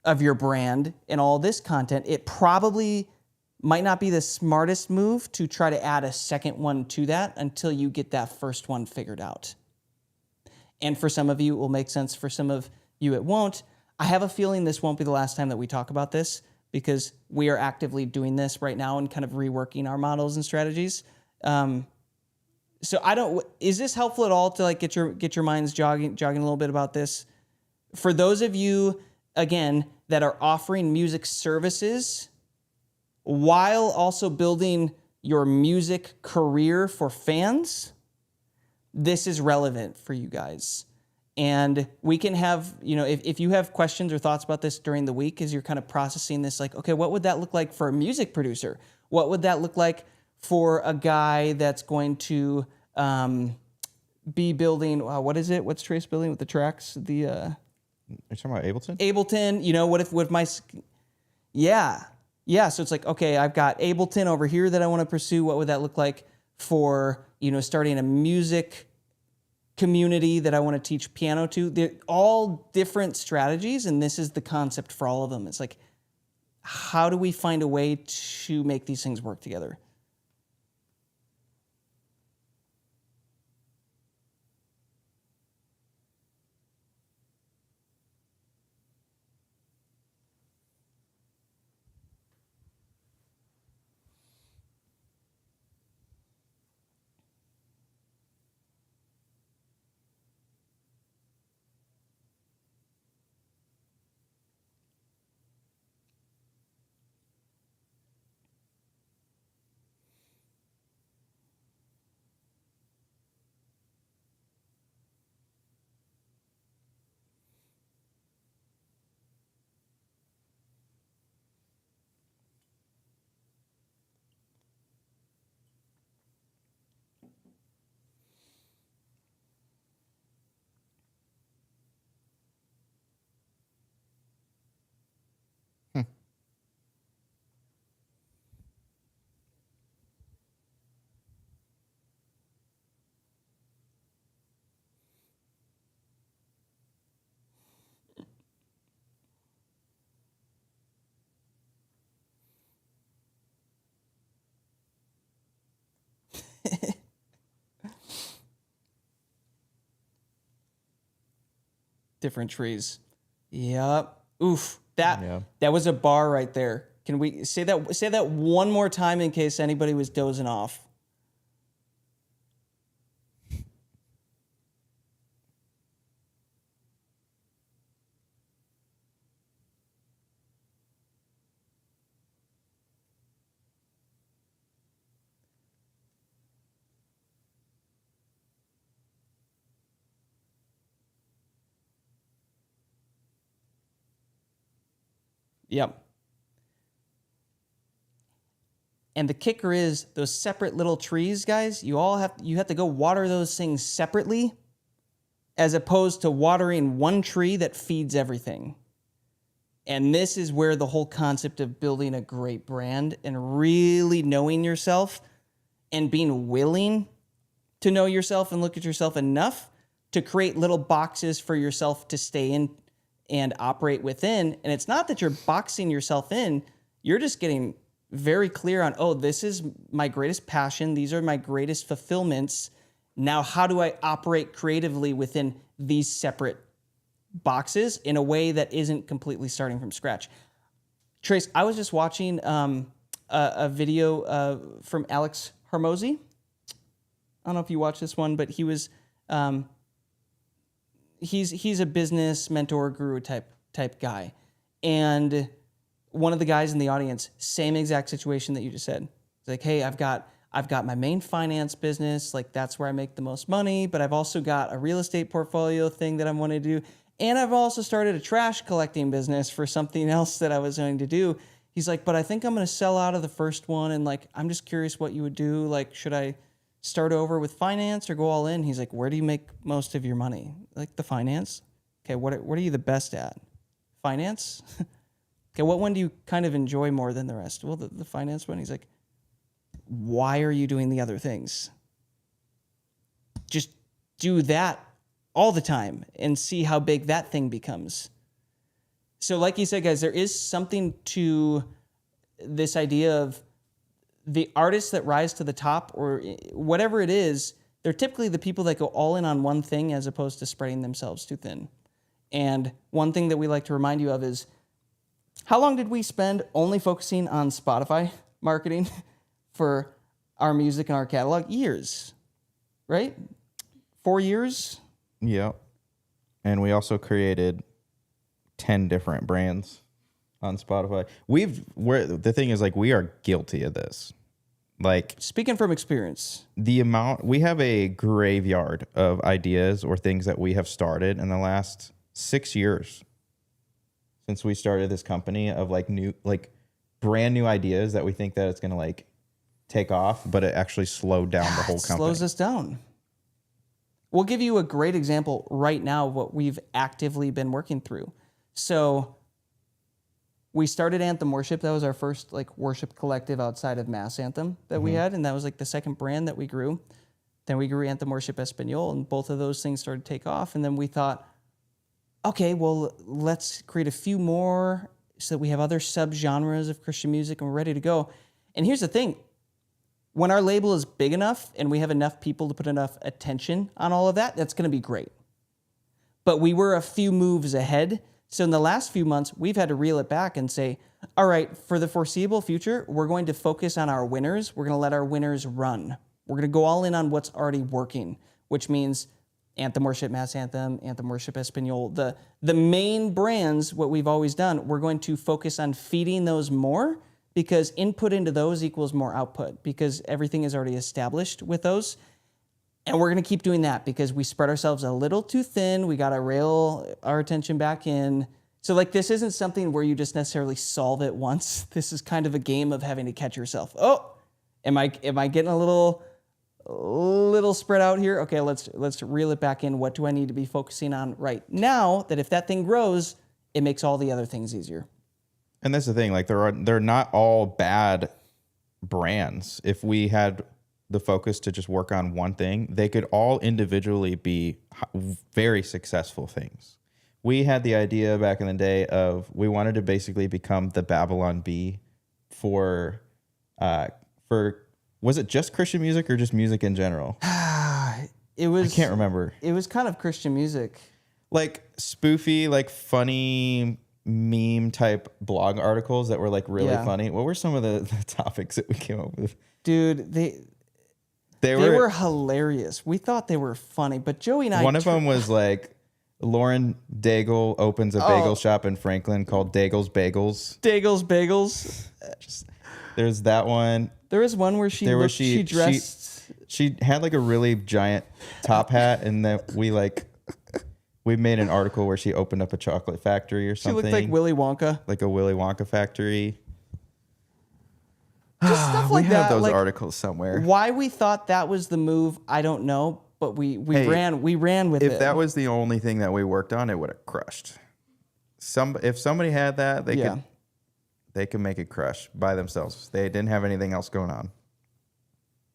S3: of your brand and all this content, it probably might not be the smartest move to try to add a second one to that until you get that first one figured out. And for some of you, it will make sense. For some of you, it won't. I have a feeling this won't be the last time that we talk about this because we are actively doing this right now and kind of reworking our models and strategies. So is this helpful at all to like get your minds jogging a little bit about this? For those of you, again, that are offering music services while also building your music career for fans, this is relevant for you guys. And we can have, if you have questions or thoughts about this during the week as you're kind of processing this, like, okay, what would that look like for a music producer? What would that look like for a guy that's going to be building, what is it? What's Trace building with the tracks?
S2: You're talking about Ableton?
S3: Ableton, what if with my, yeah. So it's like, okay, I've got Ableton over here that I want to pursue. What would that look like for, starting a music community that I want to teach piano to? They're all different strategies, and this is the concept for all of them. It's like, how do we find a way to make these things work together? different trees. Yep. Oof.
S2: Yeah.
S3: That was a bar right there. Can we say that one more time in case anybody was dozing off? Yep. And the kicker is those separate little trees, guys, you have to go water those things separately as opposed to watering one tree that feeds everything. And this is where the whole concept of building a great brand and really knowing yourself and being willing to know yourself and look at yourself enough to create little boxes for yourself to stay in and operate within. And it's not that you're boxing yourself in, you're just getting very clear on, oh, this is my greatest passion. These are my greatest fulfillments. Now, how do I operate creatively within these separate boxes in a way that isn't completely starting from scratch? Trace, I was just watching a video from Alex Hormozy. I don't know if you watched this one, but he was he's a business mentor guru type guy, and one of the guys in the audience, same exact situation that you just said. It's like, hey, I've got my main finance business, like that's where I make the most money, but I've also got a real estate portfolio thing that I'm wanting to do, and I've also started a trash collecting business for something else that I was going to do. He's like, but I think I'm going to sell out of the first one, and like I'm just curious what you would do. Like, should I start over with finance or go all in? He's like, where do you make most of your money? Like the finance. Okay, what are you the best at? Finance? Okay, what one do you kind of enjoy more than the rest? Well, the finance one. He's like, why are you doing the other things? Just do that all the time and see how big that thing becomes. So like you said, guys, there is something to this idea of the artists that rise to the top or whatever it is, they're typically the people that go all in on one thing as opposed to spreading themselves too thin. And one thing that we like to remind you of is, how long did we spend only focusing on Spotify marketing for our music and our catalog? Years, right? 4 years?
S2: Yeah. And we also created 10 different brands on Spotify. The thing is, like, we are guilty of this. Like,
S3: speaking from experience,
S2: we have a graveyard of ideas or things that we have started in the last 6 years since we started this company, of brand new ideas that we think that it's going to like take off, but it actually slowed down the whole company.
S3: Slows us down. We'll give you a great example right now of what we've actively been working through. So we started Anthem Worship. That was our first like worship collective outside of Mass Anthem that we had, and that was like the second brand that we grew. Then we grew Anthem Worship Espanol, and both of those things started to take off. And then we thought, okay, well, let's create a few more so that we have other subgenres of Christian music and we're ready to go. And here's the thing. When our label is big enough and we have enough people to put enough attention on all of that, that's going to be great. But we were a few moves ahead. So in the last few months, we've had to reel it back and say, all right, for the foreseeable future, we're going to focus on our winners. We're going to let our winners run. We're going to go all in on what's already working, which means Anthem Worship, Mass Anthem, Anthem Worship Espanol. The main brands, what we've always done, we're going to focus on feeding those more, because input into those equals more output, because everything is already established with those. And we're going to keep doing that because we spread ourselves a little too thin. We got to reel our attention back in. So like, this isn't something where you just necessarily solve it once. This is kind of a game of having to catch yourself. Oh, am I getting a little spread out here? Okay, let's reel it back in. What do I need to be focusing on right now, that if that thing grows, it makes all the other things easier?
S2: And that's the thing, like they're not all bad brands. If we had the focus to just work on one thing, they could all individually be very successful things. We had the idea back in the day of, we wanted to basically become the Babylon Bee for was it just Christian music or just music in general?
S3: It was.
S2: I can't remember.
S3: It was kind of Christian music.
S2: like spoofy, like funny meme type blog articles that were like really funny. What were some of the topics that we came up with?
S3: Dude, they were hilarious. We thought they were funny, but Joey and I...
S2: One of them was like, Lauren Daigle opens a bagel shop in Franklin called Daigle's Bagels.
S3: Daigle's Bagels.
S2: There's that one.
S3: There was one where she dressed...
S2: She had like a really giant top hat, and then we made an article where she opened up a chocolate factory or something.
S3: She looked like Willy Wonka.
S2: Like a Willy Wonka factory.
S3: Just stuff like
S2: we
S3: that.
S2: have those
S3: like,
S2: articles somewhere.
S3: Why we thought that was the move, I don't know, but we ran with it.
S2: If that was the only thing that we worked on, it would have crushed. If somebody had that, they could make it crush by themselves. They didn't have anything else going on.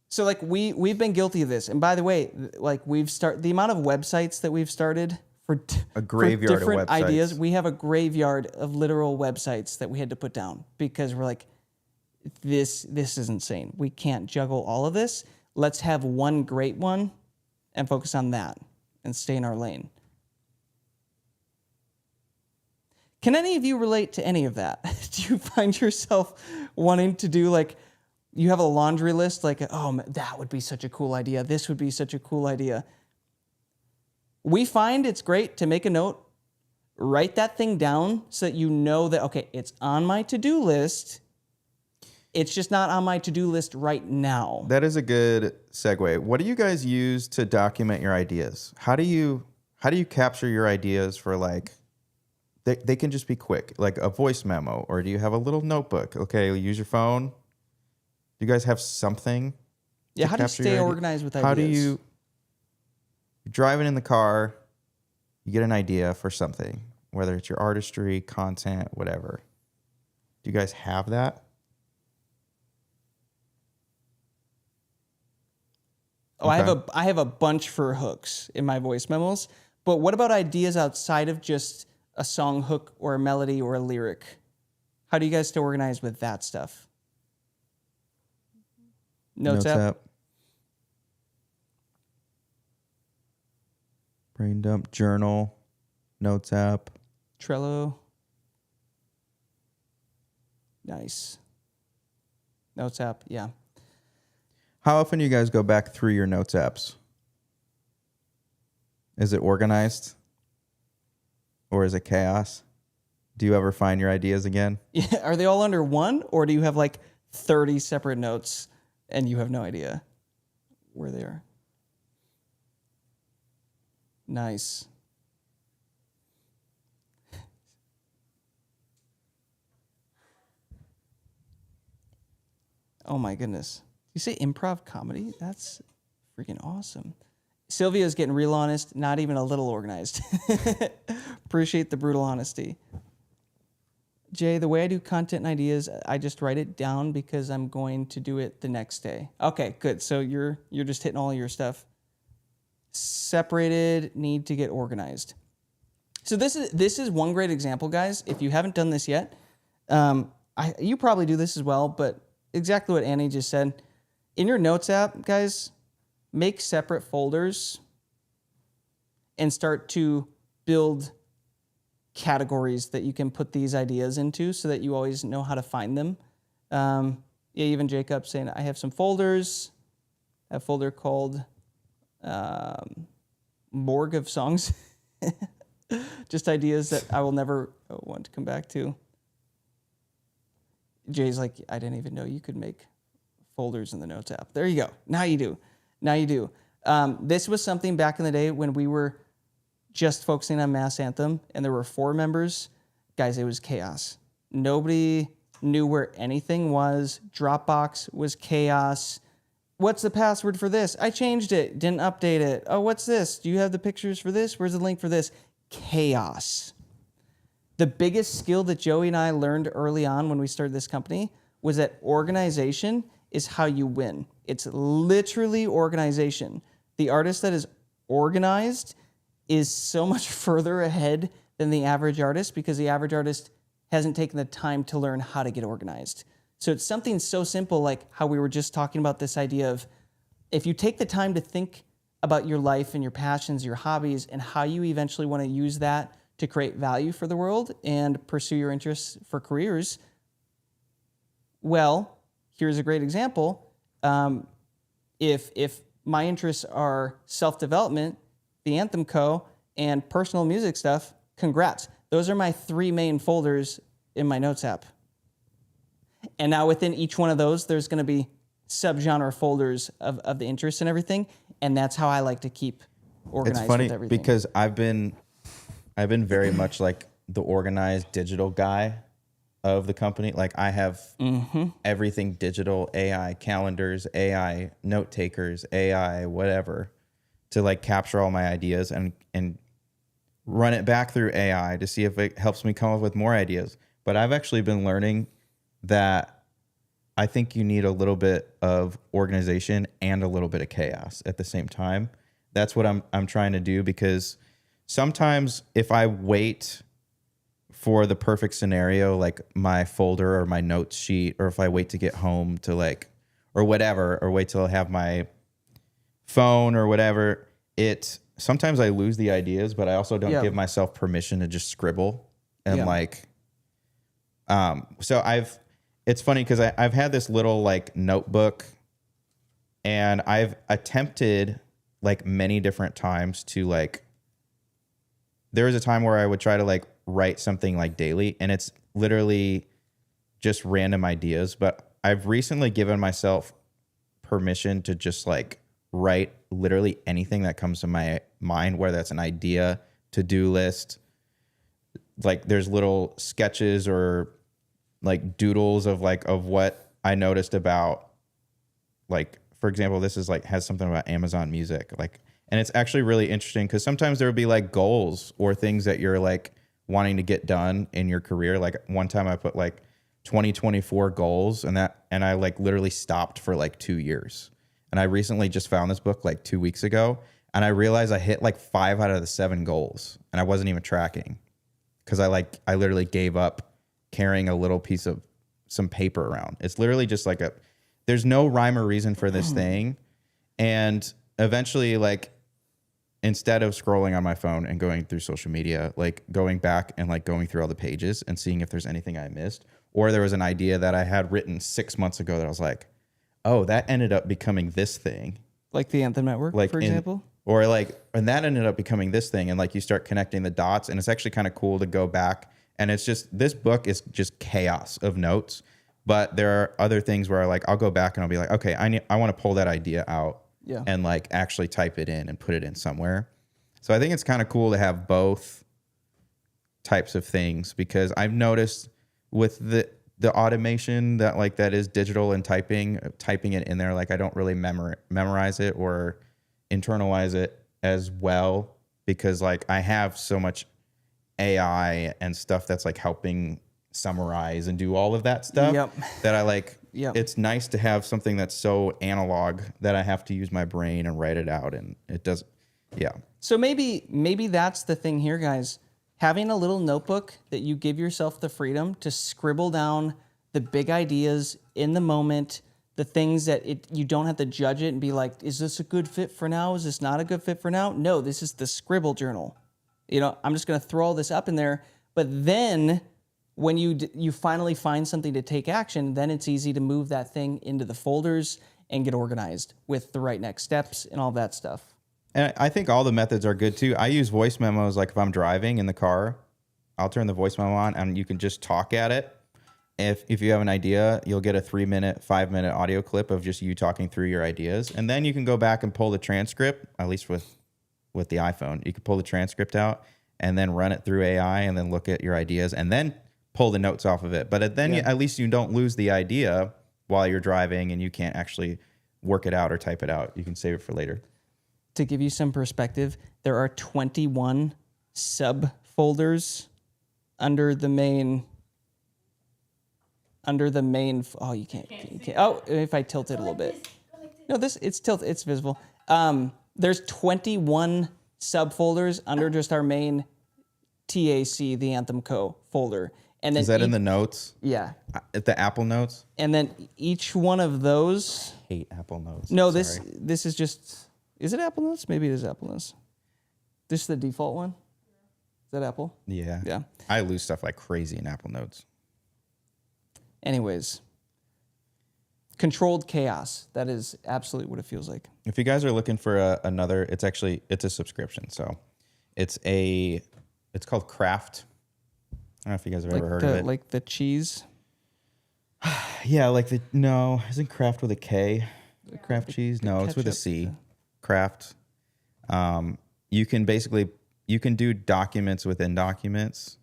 S3: So like we've been guilty of this. And by the way, like the amount of websites that we've started for
S2: a graveyard
S3: for different
S2: of websites.
S3: ideas, we have a graveyard of literal websites that we had to put down because we're like, this is insane. We can't juggle all of this. Let's have one great one and focus on that and stay in our lane. Can any of you relate to any of that? Do you find yourself wanting to do like, you have a laundry list, like, oh, that would be such a cool idea. This would be such a cool idea. We find it's great to make a note, write that thing down so that you know that, okay, it's on my to-do list. It's just not on my to-do list right now.
S2: That is a good segue. What do you guys use to document your ideas? How do you capture your ideas for like, they can just be quick, like a voice memo, or do you have a little notebook? Okay, use your phone. Do you guys have something?
S3: Yeah, how do you stay organized with ideas?
S2: How do you're driving in the car, you get an idea for something, whether it's your artistry, content, whatever. Do you guys have that?
S3: Oh, okay. I have a bunch for hooks in my voice memos. But what about ideas outside of just a song hook or a melody or a lyric? How do you guys stay organized with that stuff? Notes app.
S2: Brain dump, journal, notes app.
S3: Trello. Nice. Notes app, yeah.
S2: How often do you guys go back through your notes apps? Is it organized? Or is it chaos? Do you ever find your ideas again?
S3: Yeah, are they all under one? Or do you have like 30 separate notes and you have no idea where they are? Nice. Oh my goodness. You say improv comedy? That's freaking awesome. Sylvia's getting real honest, not even a little organized. Appreciate the brutal honesty. Jay, the way I do content and ideas, I just write it down because I'm going to do it the next day. Okay, good. So you're just hitting all your stuff. Separated, need to get organized. So this is one great example, guys. If you haven't done this yet, you probably do this as well, but exactly what Annie just said. In your notes app, guys, make separate folders and start to build categories that you can put these ideas into so that you always know how to find them. Yeah, even Jacob saying, I have some folders. A folder called Morgue of Songs. Just ideas that I will never want to come back to. Jay's like, I didn't even know you could make folders in the Notes app. There you go. Now you do. This was something back in the day when we were just focusing on Mass Anthem and there were 4 members. Guys, it was chaos. Nobody knew where anything was. Dropbox was chaos. What's the password for this? I changed it, didn't update it. Oh, what's this? Do you have the pictures for this? Where's the link for this? Chaos. The biggest skill that Joey and I learned early on when we started this company was that organization is how you win. It's literally organization. The artist that is organized is so much further ahead than the average artist because the average artist hasn't taken the time to learn how to get organized. So it's something so simple like how we were just talking about this idea of if you take the time to think about your life and your passions, your hobbies, and how you eventually want to use that to create value for the world and pursue your interests for careers. Well, here's a great example. If my interests are self-development, the Anthem Co, and personal music stuff, congrats. Those are my 3 main folders in my notes app. And now within each one of those, there's going to be subgenre folders of the interests and everything. And that's how I like to keep organized
S2: It's funny
S3: with everything.
S2: because I've been very much like the organized digital guy of the company. Like I have everything digital, AI calendars, AI note takers, AI whatever, to like capture all my ideas and run it back through AI to see if it helps me come up with more ideas. But I've actually been learning that I think you need a little bit of organization and a little bit of chaos at the same time. That's what I'm trying to do, because sometimes if I wait for the perfect scenario, like my folder or my notes sheet, or if I wait to get home to like, or whatever, or wait till I have my phone or whatever, sometimes I lose the ideas, but I also don't give myself permission to just scribble and it's funny because I've had this little like notebook, and I've attempted like many different times to like, there was a time where I would try to like write something like daily, and it's literally just random ideas. But I've recently given myself permission to just like write literally anything that comes to my mind, whether that's an idea, to-do list. Like there's little sketches or like doodles of what I noticed about, like, for example, this is like has something about Amazon Music, like, and it's actually really interesting because sometimes there would be like goals or things that you're like wanting to get done in your career. Like one time I put like 2024 goals, and I like literally stopped for like 2 years. And I recently just found this book like 2 weeks ago, and I realized I hit like 5 out of the 7 goals, and I wasn't even tracking because I literally gave up carrying a little piece of some paper around. It's literally just like there's no rhyme or reason for this thing. And eventually, like, instead of scrolling on my phone and going through social media, like going back and like going through all the pages and seeing if there's anything I missed, or there was an idea that I had written 6 months ago that I was like, oh, that ended up becoming this thing.
S3: Like the Anthem Network,
S2: like
S3: for example?
S2: And that ended up becoming this thing. And like you start connecting the dots, and it's actually kind of cool to go back. And it's just, this book is just chaos of notes. But there are other things where I'll go back and I'll be like, okay, I want to pull that idea out and like actually type it in and put it in somewhere. So I think it's kind of cool to have both types of things, because I've noticed with the automation that is digital and typing it in there, like I don't really memorize it or internalize it as well, because like I have so much AI and stuff that's like helping summarize and do all of that stuff that I like. It's nice to have something that's so analog that I have to use my brain and write it out, and it does. So maybe that's the thing here, guys. Having a little notebook that you give yourself the freedom to scribble down the big ideas in the moment, the things that you don't have to judge it and be like, is this a good fit for now? Is this not a good fit for now? No, this is the scribble journal. I'm just going to throw all this up in there. But then when you finally find something to take action, then it's easy to move that thing into the folders and get organized with the right next steps and all that stuff. And I think all the methods are good too. I use voice memos. Like if I'm driving in the car, I'll turn the voice memo on and you can just talk at it. If you have an idea, you'll get a 3-minute, 5-minute audio clip of just you talking through your ideas. And then you can go back and pull the transcript, at least with the iPhone. You can pull the transcript out and then run it through AI and then look at your ideas and then pull the notes off of it. But then at least you don't lose the idea while you're driving and you can't actually work it out or type it out. You can save it for later.
S3: To give you some perspective, there are 21 subfolders under the main. Oh, you can't. Oh, if I tilt it a little bit. No, it's tilted. It's visible. There's 21 subfolders under just our main TAC, the Anthem Co folder. And then
S2: is that in the notes?
S3: Yeah.
S2: At the Apple Notes?
S3: And then each one of those.
S2: I hate Apple Notes.
S3: No, this is just Is it Apple Notes? Maybe it is Apple Notes. This is the default one? Is that Apple?
S2: Yeah.
S3: Yeah.
S2: I lose stuff like crazy in Apple Notes.
S3: Anyways, controlled chaos. That is absolutely what it feels like.
S2: If you guys are looking for another, it's a subscription. So it's called Craft. I don't know if you guys have ever heard of it.
S3: Like the cheese.
S2: Yeah, isn't Craft with a K? Yeah. Craft cheese? No, it's with a C. Craft. You can do documents within documents,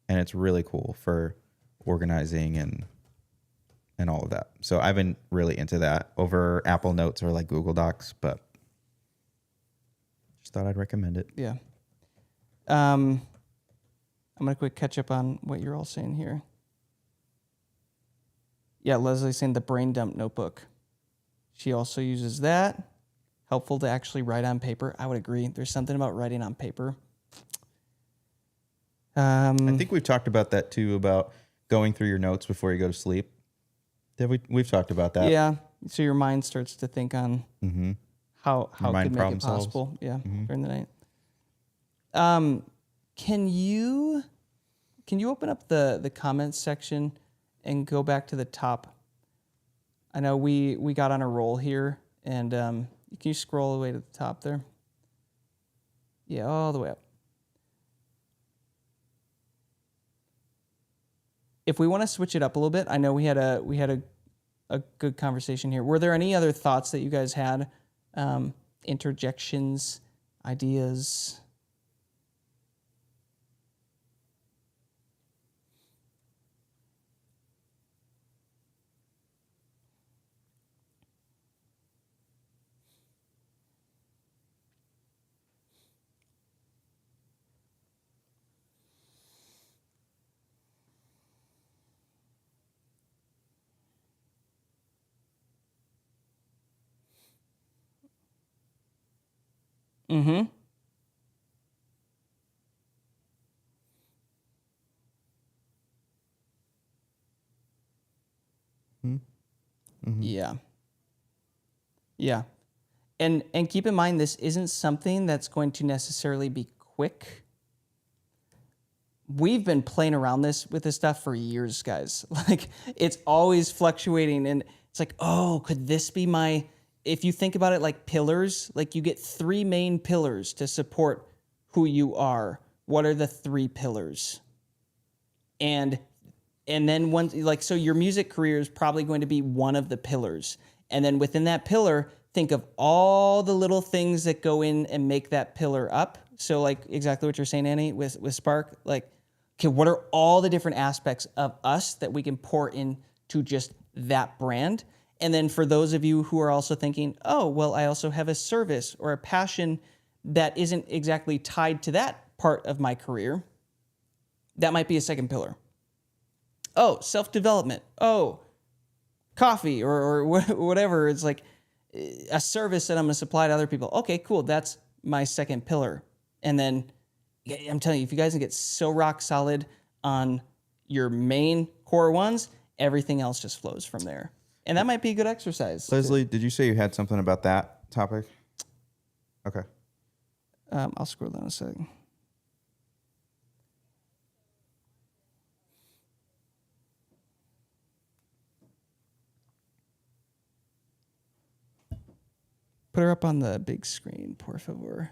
S2: and it's really cool for organizing and all of that. So I've been really into that over Apple Notes or like Google Docs, but just thought I'd recommend it.
S3: Yeah. I'm going to quick catch up on what you're all saying here. Yeah, Leslie's saying the brain dump notebook. She also uses that. Helpful to actually write on paper. I would agree. There's something about writing on paper.
S2: I think we've talked about that too, about going through your notes before you go to sleep. We've talked about that.
S3: Yeah. So your mind starts to think on how it could make it possible. Yeah, during the night. Can you open up the comments section and go back to the top? I know we got on a roll here, and can you scroll all the way to the top there? Yeah, all the way up. If we want to switch it up a little bit, I know we had a good conversation here. Were there any other thoughts that you guys had? Interjections, ideas? Mm-hmm. Mm-hmm. Yeah. Yeah. And keep in mind, this isn't something that's going to necessarily be quick. We've been playing around with this stuff for years, guys. Like, it's always fluctuating, and it's like, oh, could this be my... If you think about it like pillars, like you get 3 main pillars to support who you are. What are the 3 pillars? And then so your music career is probably going to be one of the pillars. And then within that pillar, think of all the little things that go in and make that pillar up. So like exactly what you're saying, Annie, with Spark, like, okay, what are all the different aspects of us that we can pour into just that brand? And then for those of you who are also thinking, oh, well, I also have a service or a passion that isn't exactly tied to that part of my career, that might be a second pillar. Oh, self-development. Oh, coffee or whatever. It's like a service that I'm going to supply to other people. Okay, cool. That's my second pillar. And then I'm telling you, if you guys can get so rock solid on your main core ones, everything else just flows from there. And that might be a good exercise.
S2: Leslie, did you say you had something about that topic? Okay.
S3: I'll scroll down a second. Put her up on the big screen, por favor.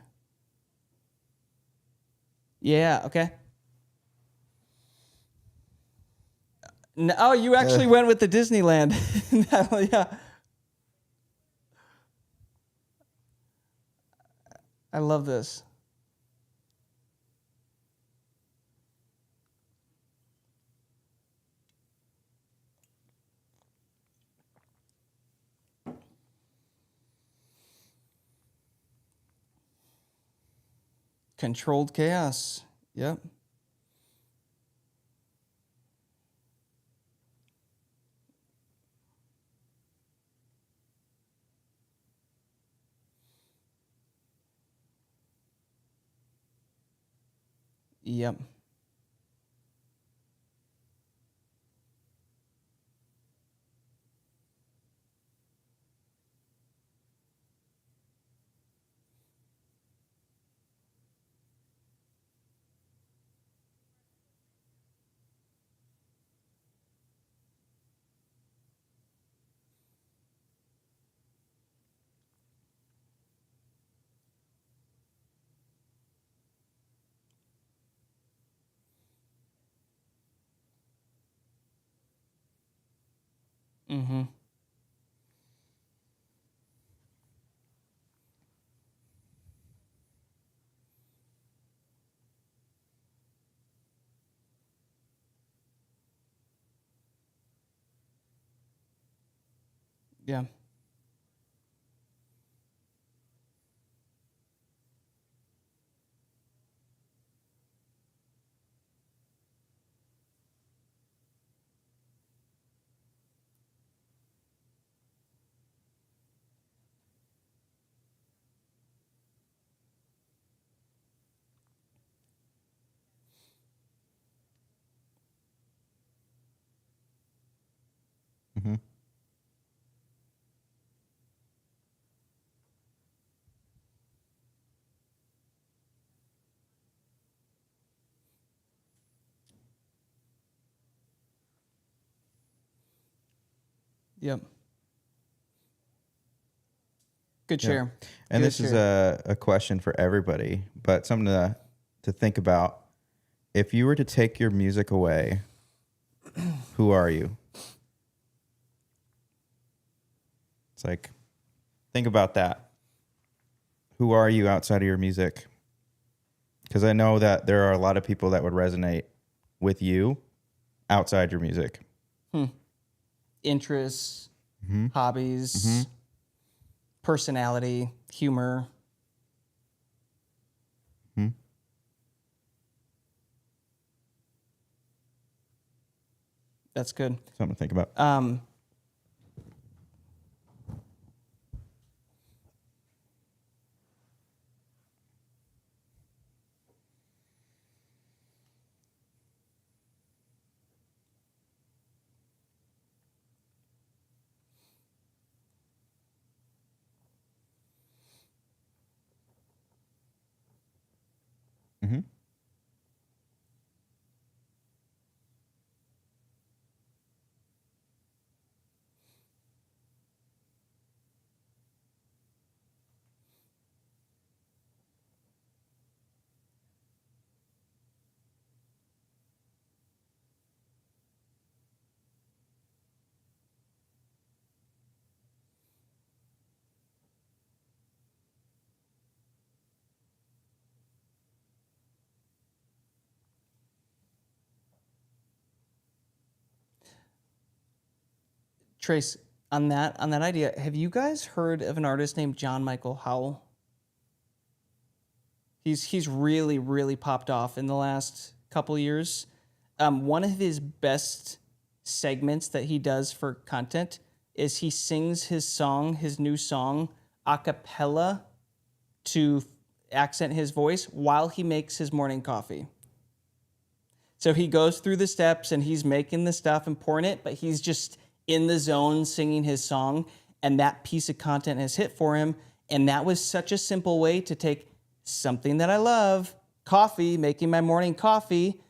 S3: Yeah, okay. No, oh, you actually went with the Disneyland. Yeah. I love this. Controlled chaos. Yep. Yep. Mm-hmm. Yeah.
S2: Mm-hmm.
S3: Yep. Good
S2: Yeah.
S3: share.
S2: And
S3: Good
S2: this is
S3: share.
S2: a question for everybody, but something to think about. If you were to take your music away, who are you? It's like, think about that. Who are you outside of your music? Because I know that there are a lot of people that would resonate with you outside your music.
S3: Interests,
S2: Mm-hmm.
S3: hobbies,
S2: Mm-hmm.
S3: personality, humor.
S2: Mm-hmm.
S3: That's good.
S2: Something to think about. Mm-hmm.
S3: Trace, on that idea, have you guys heard of an artist named John Michael Howell? He's really really popped off in the last couple years. One of his best segments that he does for content is he sings his new song, a cappella to accent his voice while he makes his morning coffee. So he goes through the steps and he's making the stuff and pouring it, but he's just in the zone singing his song. And that piece of content has hit for him. And that was such a simple way to take something that I love, coffee, making my morning coffee,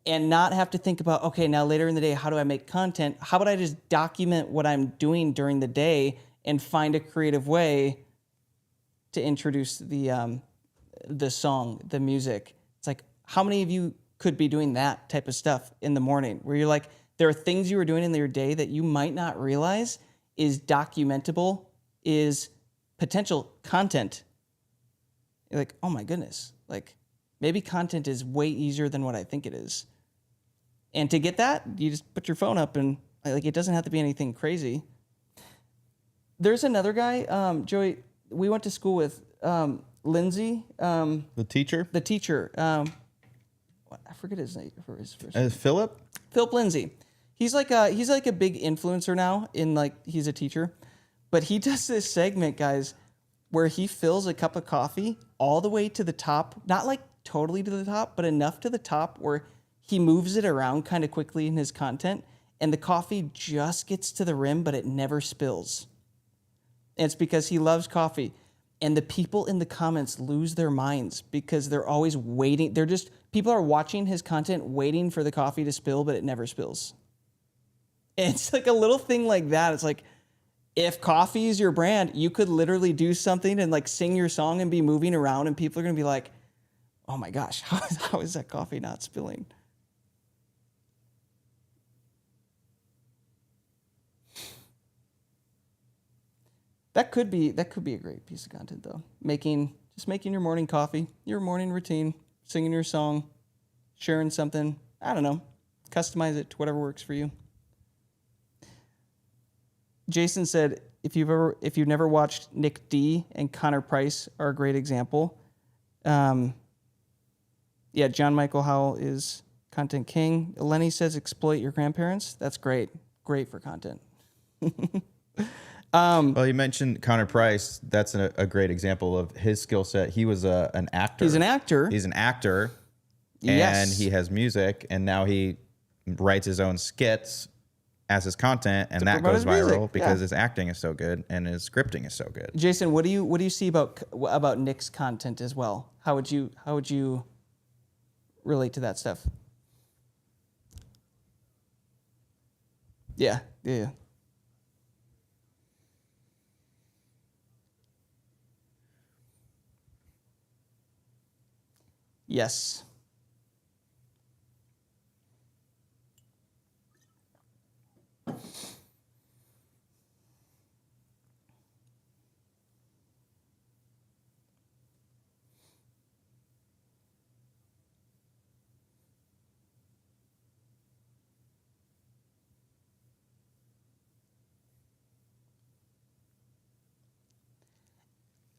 S3: and not have to think about, okay, now later in the day, how do I make content? How about I just document what I'm doing during the day and find a creative way to introduce the song, the music? It's like, how many of you could be doing that type of stuff in the morning where you're like, there are things you were doing in your day that you might not realize is documentable, is potential content. You're like, oh my goodness, like maybe content is way easier than what I think it is. And to get that, you just put your phone up and like it doesn't have to be anything crazy. There's another guy, Joey, we went to school with, Lindsay,
S2: The teacher?
S3: the teacher. I forget his name for his first.
S2: Philip?
S3: Philip Lindsay. He's like a big influencer now in like he's a teacher, but he does this segment, guys, where he fills a cup of coffee all the way to the top, not like totally to the top, but enough to the top where he moves it around kind of quickly in his content, and the coffee just gets to the rim, but it never spills. And it's because he loves coffee. And the people in the comments lose their minds because they're always waiting. People are watching his content, waiting for the coffee to spill, but it never spills. And it's like a little thing like that. It's like, if coffee is your brand, you could literally do something and like sing your song and be moving around, and people are going to be like, oh my gosh, how is that coffee not spilling? That could be a great piece of content though. Making your morning coffee, your morning routine, singing your song, sharing something. I don't know. Customize it to whatever works for you. Jason said, if you've never watched, Nick D and Connor Price are a great example. John Michael Howell is content king. Lenny says, exploit your grandparents. That's great. Great for content.
S2: Well, you mentioned Connor Price. That's a great example of his skill set. He was an actor.
S3: He's an actor.
S2: And he has music, and now he writes his own skits as his content, and that goes viral because his acting is so good and his scripting is so good.
S3: Jason, what do you see about Nick's content as well? How would you relate to that stuff? Yeah. Yes.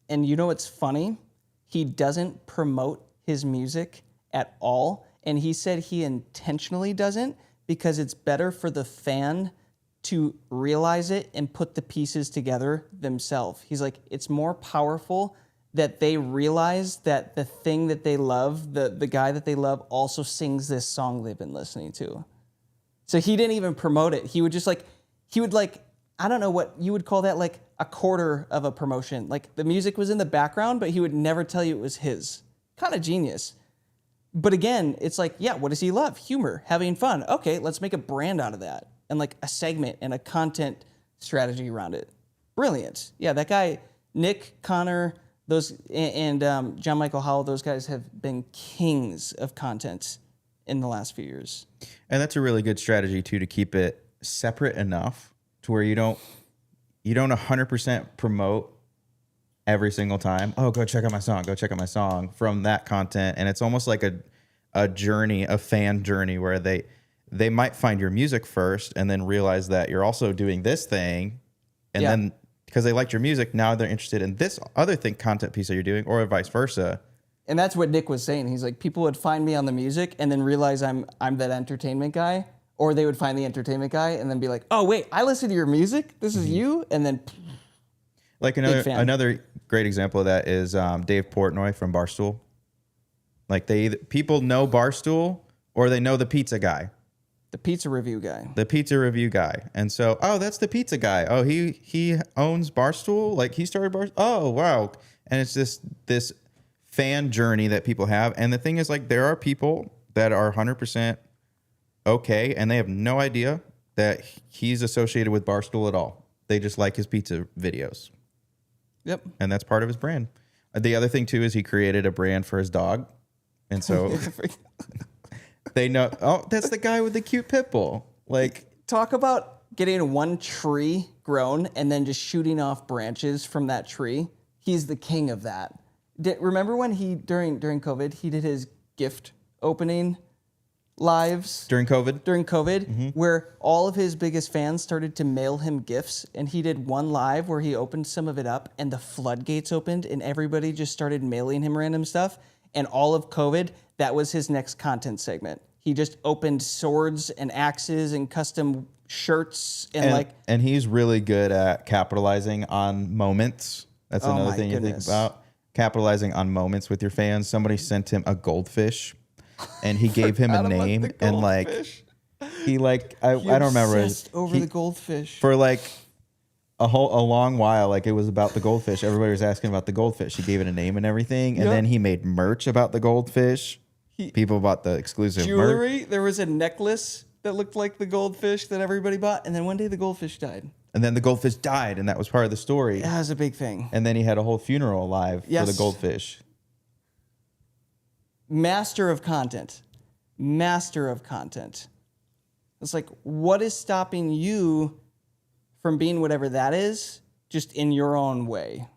S3: And you know what's funny? He doesn't promote his music at all. And he said he intentionally doesn't because it's better for the fan to realize it and put the pieces together themselves. He's like, it's more powerful that they realize that the thing that they love, the guy that they love also sings this song they've been listening to. So he didn't even promote it. He would I don't know what you would call that, like a quarter of a promotion. Like the music was in the background, but he would never tell you it was his. Kind of genius. But again, it's like, yeah, what does he love? Humor, having fun. Okay, let's make a brand out of that. And like a segment and a content strategy around it. Brilliant. Yeah, that guy, Nick, Connor, and John Michael Howell, those guys have been kings of content in the last few years.
S2: And that's a really good strategy too, to keep it separate enough to where you don't 100% promote every single time. Oh, go check out my song from that content. And it's almost like a journey, a fan journey where they might find your music first and then realize that you're also doing this thing. And then because they liked your music, now they're interested in this other content piece that you're doing, or vice versa.
S3: And that's what Nick was saying. He's like, people would find me on the music and then realize I'm that entertainment guy. Or they would find the entertainment guy and then be like, oh, wait, I listen to your music? This is you? And then
S2: like another great example of that is Dave Portnoy from Barstool. Like people know Barstool or they know the pizza guy.
S3: The pizza review guy.
S2: And so, oh, that's the pizza guy. Oh, he owns Barstool? Like he started Barstool? Oh, wow. And it's just this fan journey that people have. And the thing is, like, there are people that are 100% okay, and they have no idea that he's associated with Barstool at all. They just like his pizza videos.
S3: Yep.
S2: And that's part of his brand. The other thing, too, is he created a brand for his dog. And so they know, oh, that's the guy with the cute pit bull. Like,
S3: talk about getting one tree grown and then just shooting off branches from that tree. He's the king of that. Remember when during COVID, he did his gift opening lives
S2: during COVID,
S3: where all of his biggest fans started to mail him gifts, and he did one live where he opened some of it up and the floodgates opened and everybody just started mailing him random stuff. And all of COVID, that was his next content segment. He just opened swords and axes and custom shirts and
S2: he's really good at capitalizing on moments. That's another thing you think about. Capitalizing on moments with your fans. Somebody sent him a goldfish. And he gave him a name, and like he like I don't remember
S3: the goldfish
S2: for like a long while. Like it was about the goldfish. Everybody was asking about the goldfish. He gave it a name and everything, and then he made merch about the goldfish. People bought the exclusive
S3: jewelry.
S2: merch.
S3: There was a necklace that looked like the goldfish that everybody bought, and then one day the goldfish died.
S2: And then the goldfish died, and that was part of the story.
S3: That was a big thing.
S2: And then he had a whole funeral live for the goldfish.
S3: Master of content. It's like, what is stopping you from being whatever that is just in your own way.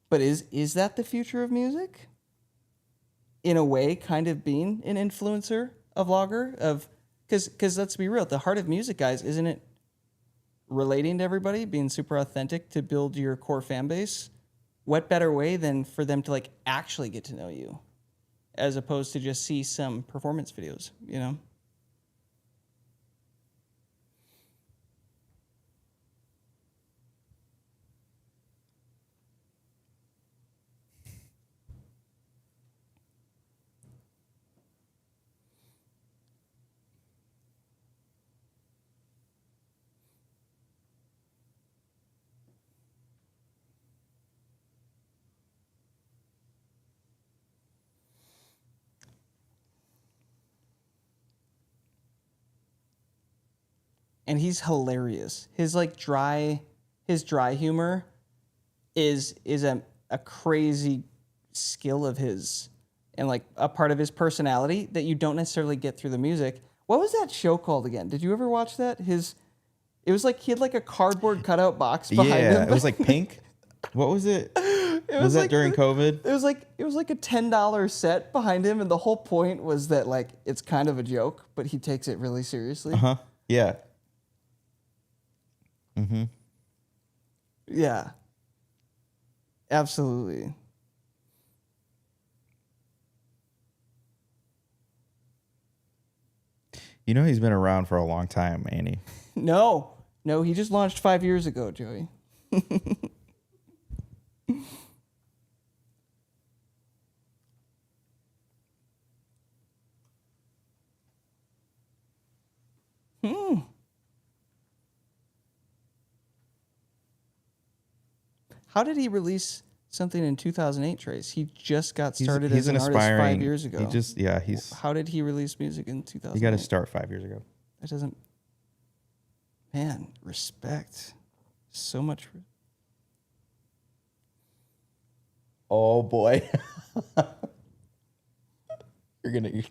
S3: But is that the future of music? In a way, kind of being an influencer, a vlogger of, because let's be real, the heart of music, guys, isn't it relating to everybody, being super authentic to build your core fan base? What better way than for them to like actually get to know you, as opposed to just see some performance videos, you know? And he's hilarious. His like dry humor is a crazy skill of his, and like a part of his personality that you don't necessarily get through the music. What was that show called again? Did you ever watch that? It was like he had like a cardboard cutout box behind him.
S2: Yeah, it was like pink. What was it? Was that
S3: like
S2: during COVID?
S3: It was like a $10 set behind him, and the whole point was that like it's kind of a joke, but he takes it really seriously.
S2: Uh-huh. Yeah. Mm-hmm.
S3: Yeah. Absolutely.
S2: You know he's been around for a long time, Annie.
S3: No, he just launched 5 years ago, Joey. How did he release something in 2008, Trace? He just got started as an artist 5 years ago. How did he release music in 2008?
S2: He got to start 5 years ago.
S3: That doesn't... Man, respect. So much...
S2: Oh, boy. You're going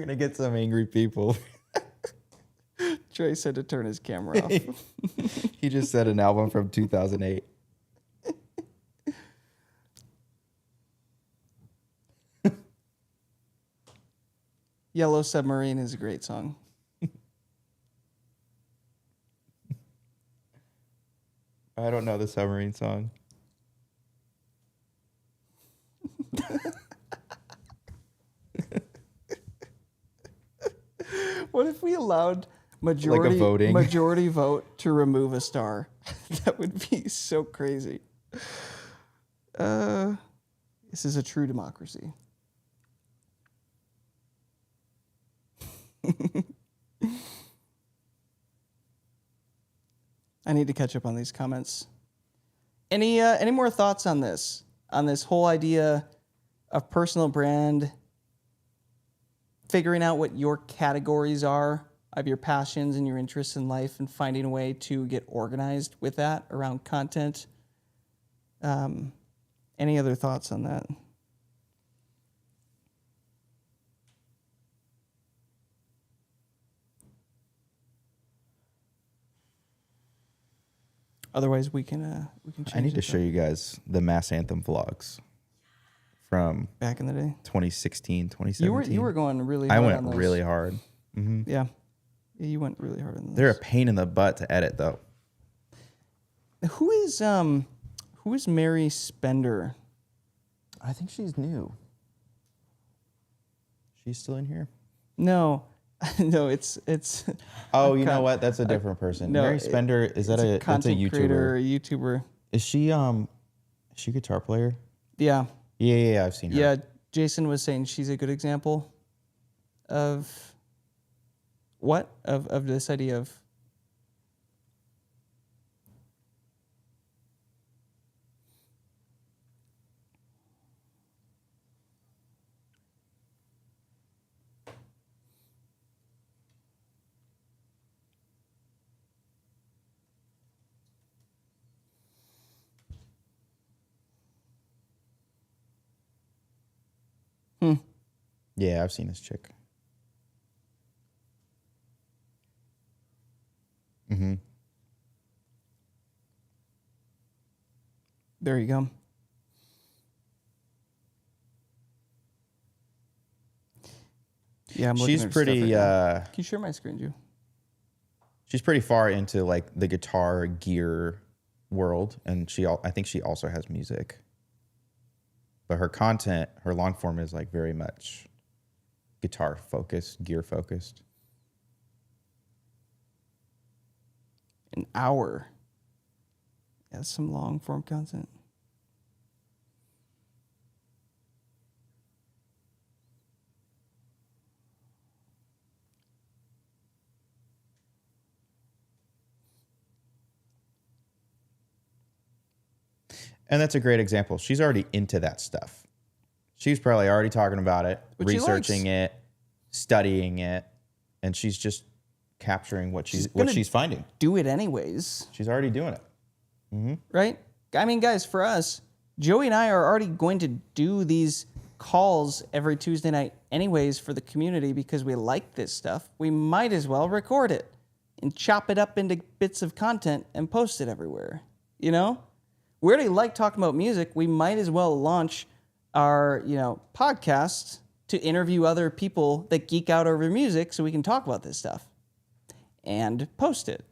S2: to get some angry people.
S3: Trace had to turn his camera off.
S2: He just said an album from 2008.
S3: Yellow Submarine is a great song.
S2: I don't know the submarine song.
S3: What if we allowed majority vote to remove a star? That would be so crazy. This is a true democracy. I need to catch up on these comments. Any more thoughts on this? On this whole idea of personal brand, figuring out what your categories are of your passions and your interests in life, and finding a way to get organized with that around content. Any other thoughts on that? Otherwise, we can change.
S2: I need to show you guys the Mass Anthem vlogs from
S3: back in the day,
S2: 2016, 2017.
S3: You were going really hard.
S2: I went really hard. Mm-hmm.
S3: Yeah, you went really hard on this.
S2: They're a pain in the butt to edit, though.
S3: Who is Mary Spender?
S2: I think she's new. She's still in here?
S3: No, no, it's.
S2: Oh, you know what? That's a different person.
S3: No,
S2: Mary Spender, that's a YouTuber.
S3: Creator, a YouTuber.
S2: Is she a guitar player?
S3: Yeah.
S2: Yeah, I've seen her.
S3: Yeah, Jason was saying she's a good example of what? Of this idea of
S2: Yeah, I've seen this chick. Mm-hmm.
S3: There you go. Yeah, I'm looking
S2: She's
S3: at her stuff
S2: pretty.
S3: right now. Can you share my screen, Drew?
S2: She's pretty far into like the guitar gear world, and I think she also has music. But her content, her long form is like very much guitar focused, gear focused.
S3: An hour. Yeah, that's some long form content.
S2: And that's a great example. She's already into that stuff. She's probably already talking about it,
S3: Which she
S2: researching it, studying it, and she's just capturing what she's finding.
S3: Do it anyways.
S2: She's already doing it. Mm-hmm.
S3: Right? I mean, guys, for us, Joey and I are already going to do these calls every Tuesday night anyways for the community because we like this stuff. We might as well record it and chop it up into bits of content and post it everywhere. You know? We already like talking about music. We might as well launch our, podcast to interview other people that geek out over music so we can talk about this stuff and post it.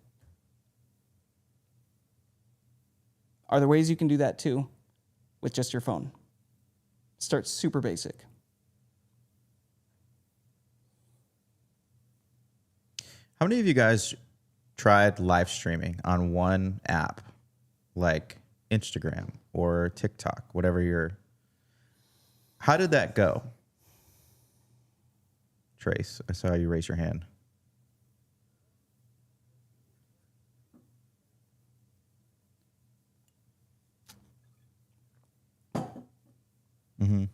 S3: Are there ways you can do that too with just your phone? Start super basic.
S2: How many of you guys tried live streaming on one app like Instagram or TikTok, how did that go? Trace, I saw you raise your hand. Mm-hmm.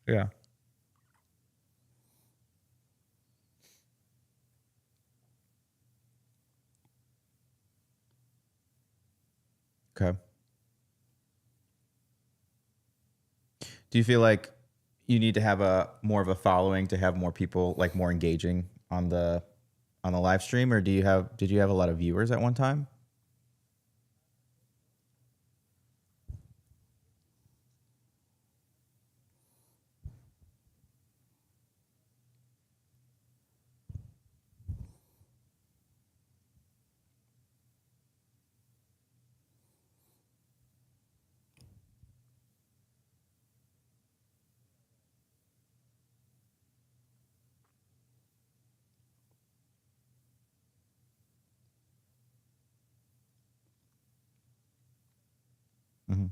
S2: Yeah. Okay. Do you feel like you need to have more of a following to have more people like more engaging on the live stream, or did you have a lot of viewers at one time? Mm-hmm.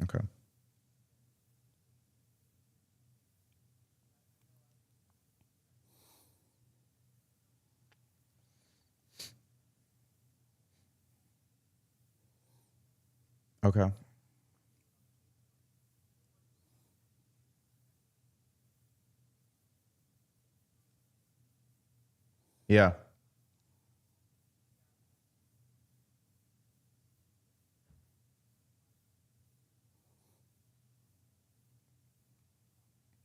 S2: Okay. Okay. Yeah.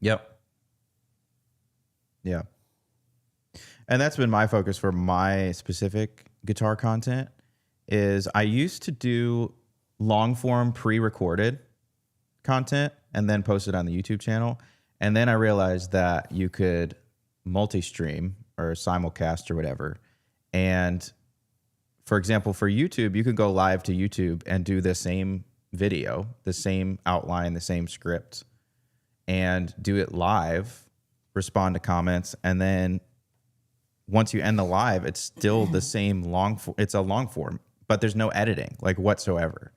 S2: Yep. Yeah. And that's been my focus for my specific guitar content is I used to do long form pre-recorded content and then post it on the YouTube channel. And then I realized that you could multi-stream or simulcast or whatever. And for example, for YouTube, you could go live to YouTube and do the same video, the same outline, the same script, and do it live, respond to comments, and then once you end the live, it's still the same it's a long form, but there's no editing like whatsoever.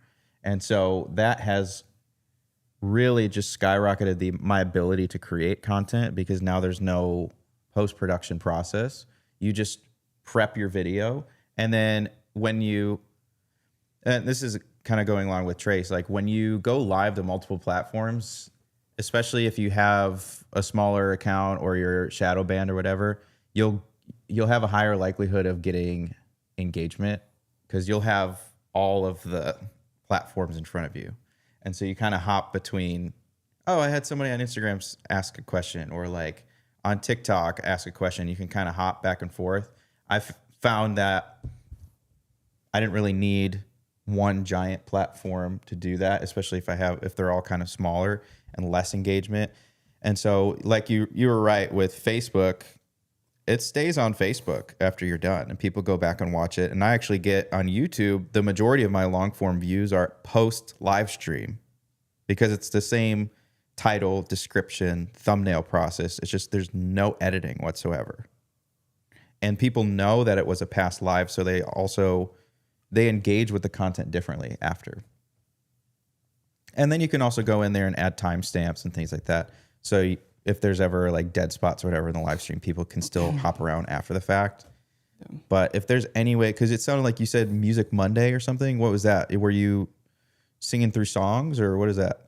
S2: And so that has really just skyrocketed my ability to create content because now there's no post-production process. You just prep your video, and then when you And this is kind of going along with Trace. Like when you go live to multiple platforms, especially if you have a smaller account or you're shadow banned or whatever, you'll have a higher likelihood of getting engagement because you'll have all of the platforms in front of you. And so you kind of hop between, oh, I had somebody on Instagram ask a question, or like on TikTok ask a question. You can kind of hop back and forth. I've found that I didn't really need one giant platform to do that, especially if they're all kind of smaller and less engagement. And so like you were right with Facebook, it stays on Facebook after you're done and people go back and watch it. And I actually get on YouTube, the majority of my long form views are post live stream because it's the same title, description, thumbnail process. It's just there's no editing whatsoever. And people know that it was a past live, so they engage with the content differently after. And then you can also go in there and add timestamps and things like that. So if there's ever like dead spots or whatever in the live stream, people can still hop around after the fact. Yeah. But if there's any way, because it sounded like you said Music Monday or something. What was that? Were you singing through songs or what is that?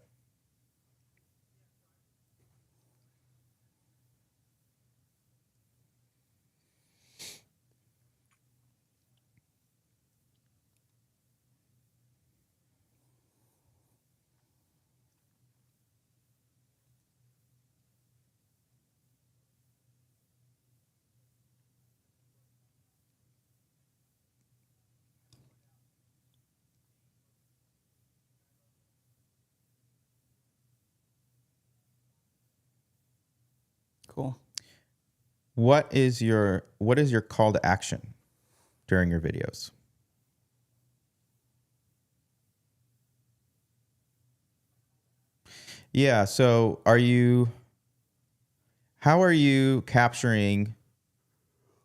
S3: Cool.
S2: What is your call to action during your videos? Yeah, so how are you capturing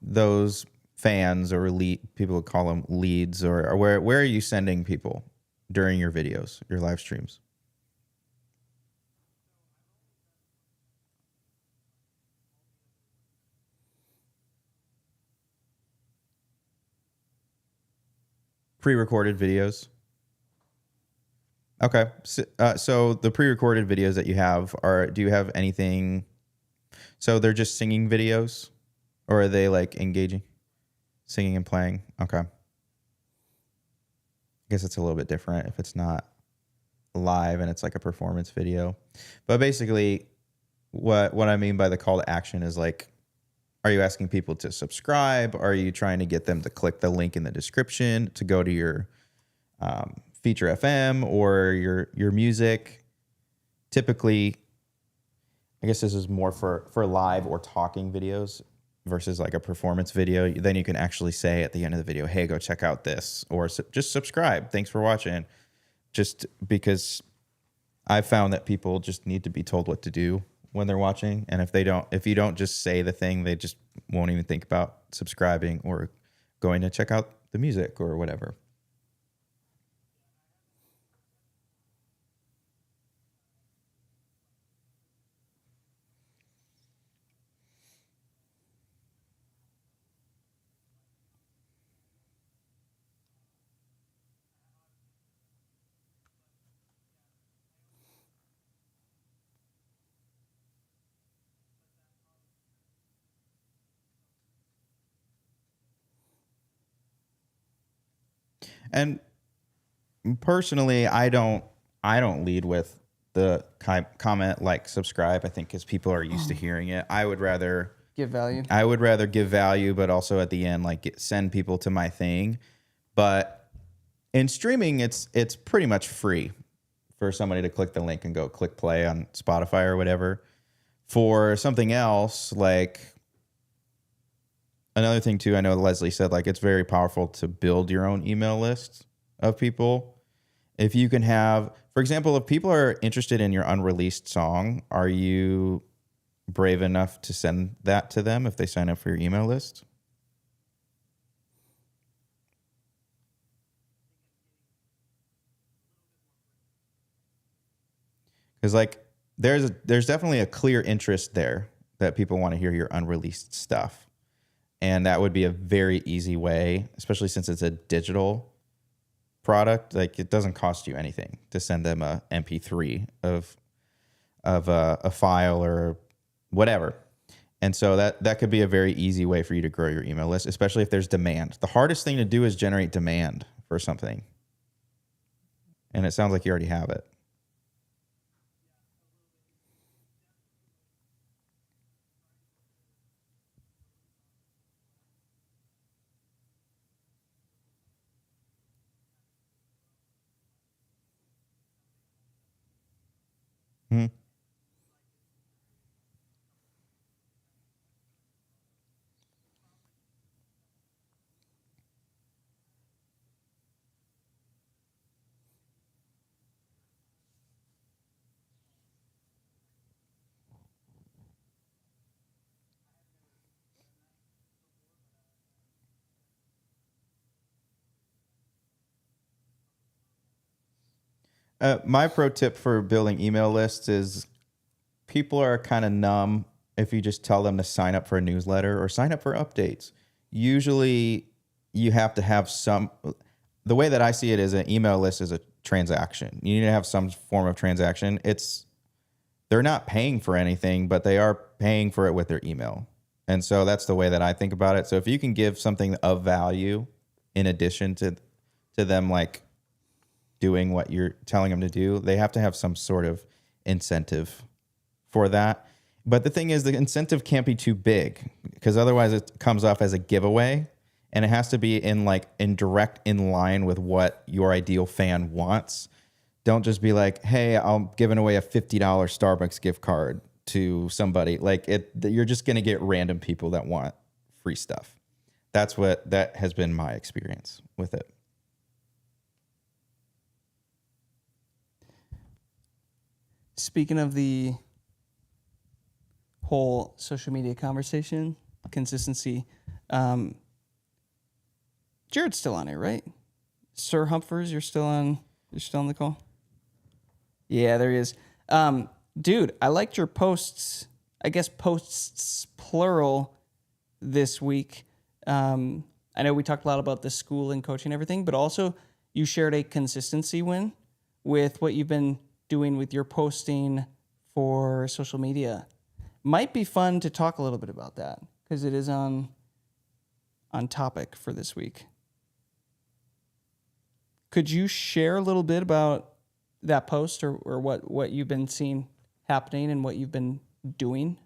S2: those fans or people would call them leads, or where are you sending people during your videos, your live streams? Pre-recorded videos. Okay. So the pre-recorded videos that you have do you have anything? So they're just singing videos, or are they like engaging, singing and playing? Okay. I guess it's a little bit different if it's not live and it's like a performance video. But basically what I mean by the call to action is like, are you asking people to subscribe? Are you trying to get them to click the link in the description to go to your Feature FM or your music? Typically, I guess this is more for live or talking videos versus like a performance video. Then you can actually say at the end of the video, hey, go check out this, or just subscribe. Thanks for watching. Just because I found that people just need to be told what to do when they're watching. And if you don't just say the thing, they just won't even think about subscribing or going to check out the music or whatever. And personally, I don't lead with the comment, like, subscribe. I think because people are used to hearing it. I would rather
S3: Give value.
S2: give value, but also at the end, like, send people to my thing. But in streaming, it's pretty much free for somebody to click the link and go click play on Spotify or whatever. For something else, like another thing too, I know Leslie said, like, it's very powerful to build your own email list of people. If you can have, for example, if people are interested in your unreleased song, are you brave enough to send that to them if they sign up for your email list? Because like there's definitely a clear interest there that people want to hear your unreleased stuff. And that would be a very easy way, especially since it's a digital product, like it doesn't cost you anything to send them a MP3 of a file or whatever. And so that could be a very easy way for you to grow your email list, especially if there's demand. The hardest thing to do is generate demand for something. And it sounds like you already have it. Hmm. My pro tip for building email lists is people are kind of numb if you just tell them to sign up for a newsletter or sign up for updates. Usually you have to have the way that I see it is an email list is a transaction. You need to have some form of transaction. They're not paying for anything, but they are paying for it with their email. And so that's the way that I think about it. So if you can give something of value in addition to them like doing what you're telling them to do, they have to have some sort of incentive for that. But the thing is, the incentive can't be too big because otherwise it comes off as a giveaway, and it has to be in line with what your ideal fan wants. Don't just be like, hey, I'm giving away a $50 Starbucks gift card to somebody. You're just going to get random people that want free stuff. That has been my experience with it.
S3: Speaking of the whole social media conversation, consistency, Jared's still on it, right? Sir Humphers, you're still on the call? Yeah, there he is. Dude, I liked your posts, I guess posts plural this week. I know we talked a lot about the school and coaching and everything, but also you shared a consistency win with what you've been doing with your posting for social media. Might be fun to talk a little bit about that because it is on topic for this week. Could you share a little bit about that post or what you've been seeing happening and what you've been doing?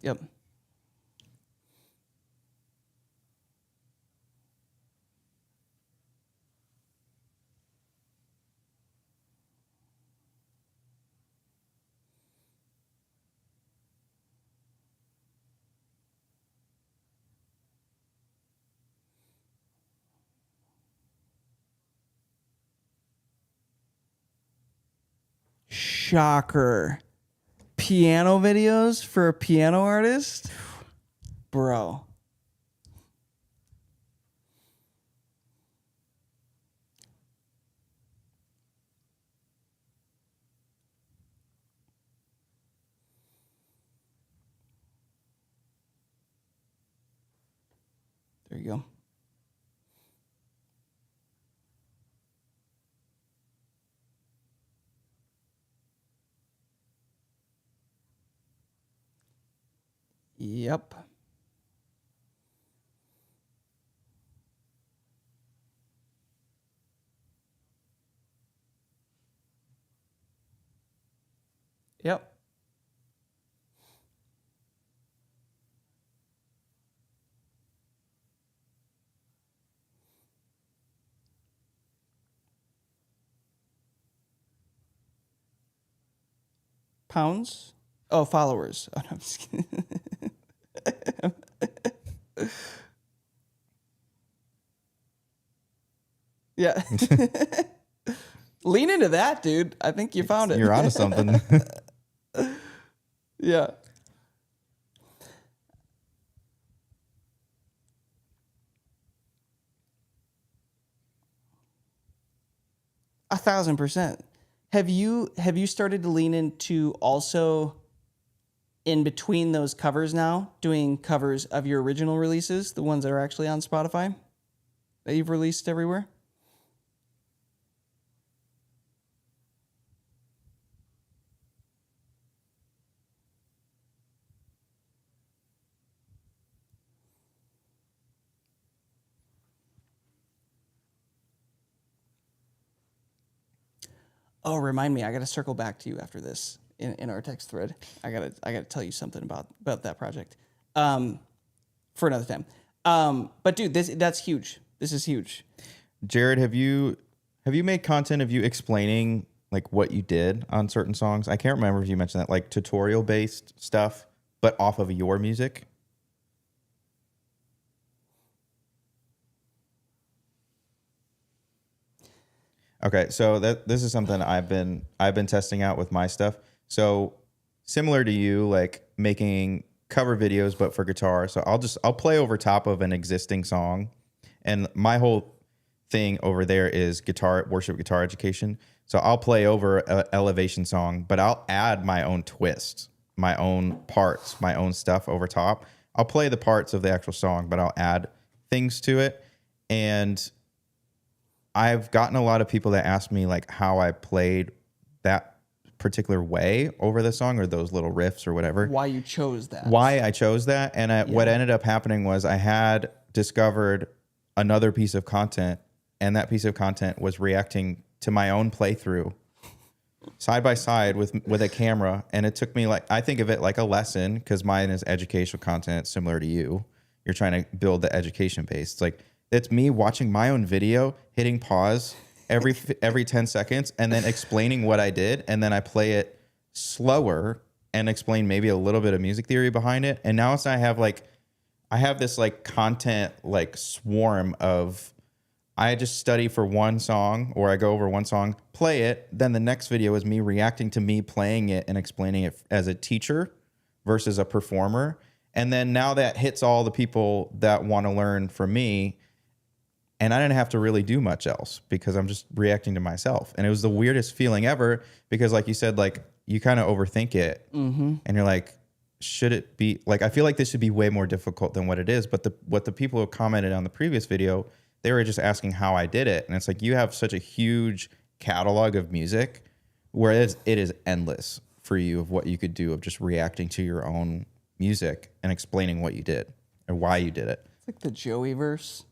S3: Yep. Shocker. Piano videos for a piano artist? Bro. There you go. Yep. Yep. Pounds? Oh, followers. Oh, no, I'm just kidding. Yeah. Lean into that, dude. I think you found it.
S2: You're onto something.
S3: Yeah. 1,000%. Have you started to lean into also in between those covers now, doing covers of your original releases, the ones that are actually on Spotify that you've released everywhere? Oh, remind me, I got to circle back to you after this in our text thread. I gotta tell you something about that project for another time. But dude, that's huge. This is huge.
S2: Jared, have you made content of you explaining like what you did on certain songs? I can't remember if you mentioned that, like tutorial based stuff, but off of your music. Okay, so this is something I've been testing out with my stuff. So similar to you, like making cover videos but for guitar. So I'll play over top of an existing song, and my whole thing over there is worship guitar education. So I'll play over an elevation song, but I'll add my own twist, my own parts, my own stuff over top. I'll play the parts of the actual song, but I'll add things to it. And I've gotten a lot of people that ask me like how I played that particular way over the song or those little riffs or whatever.
S3: Why you chose that.
S2: Why I chose that. And what ended up happening was I had discovered another piece of content, and that piece of content was reacting to my own playthrough side by side with a camera. And it took me I think of it like a lesson, because mine is educational content similar to you. You're trying to build the education base. It's like, it's me watching my own video, hitting pause every 10 seconds, and then explaining what I did. And then I play it slower and explain maybe a little bit of music theory behind it. And now I have this like content like swarm of, I just study for one song, or I go over one song, play it. Then the next video is me reacting to me playing it and explaining it as a teacher versus a performer. And then now that hits all the people that want to learn from me. And I didn't have to really do much else because I'm just reacting to myself. And it was the weirdest feeling ever, because like you said, like you kind of overthink it and you're like, should it be like, I feel like this should be way more difficult than what it is. But what the people who commented on the previous video, they were just asking how I did it. And it's like, you have such a huge catalog of music, whereas it is endless for you of what you could do of just reacting to your own music and explaining what you did and why you did it.
S3: It's like the Joey verse.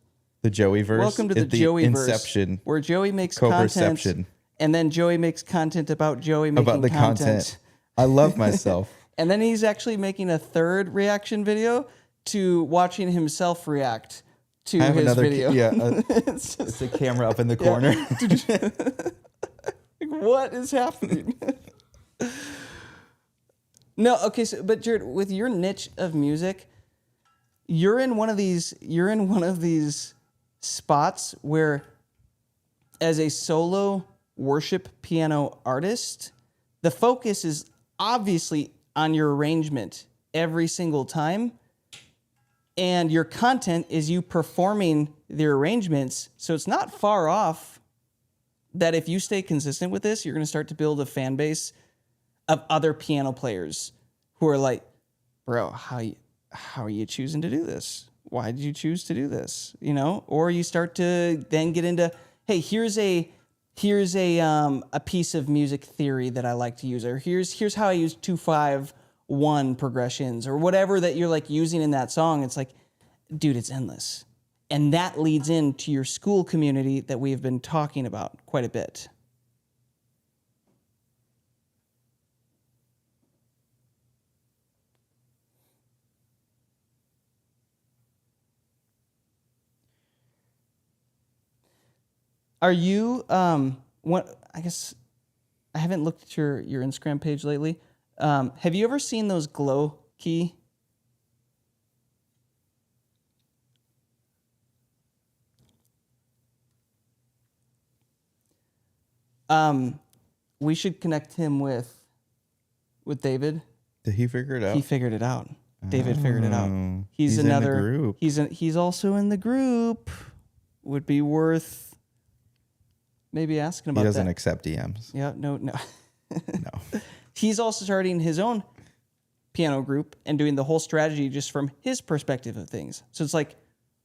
S2: The Joey verse.
S3: Welcome to the Joey
S2: Inception
S3: verse, where Joey makes content, and then Joey makes content about Joey making
S2: about the content. I love myself.
S3: And then he's actually making a third reaction video to watching himself react to his video.
S2: It's a camera up in the corner.
S3: Like, what is happening? No, okay, so but Jared, with your niche of music, you're in one of these spots where, as a solo worship piano artist, the focus is obviously on your arrangement every single time, and your content is you performing the arrangements. So it's not far off that if you stay consistent with this, you're going to start to build a fan base of other piano players who are like, bro, how are you choosing to do this? Why did you choose to do this? You know, or you start to then get into, hey, here's a piece of music theory that I like to use, or here's how I use 2-5-1 progressions, or whatever that you're like using in that song. It's like, dude, it's endless. And that leads into your school community that we've been talking about quite a bit. Are you, what, I guess, I haven't looked at your Instagram page lately. Have you ever seen those glow key? We should connect him with David.
S2: Did he figure it out?
S3: He figured it out. David figured it out. He's another
S2: in the group.
S3: He's also in the group. Would be worth maybe asking
S2: He
S3: about
S2: doesn't
S3: that.
S2: accept DMs.
S3: Yeah, no.
S2: No.
S3: He's also starting his own piano group and doing the whole strategy just from his perspective of things. So it's like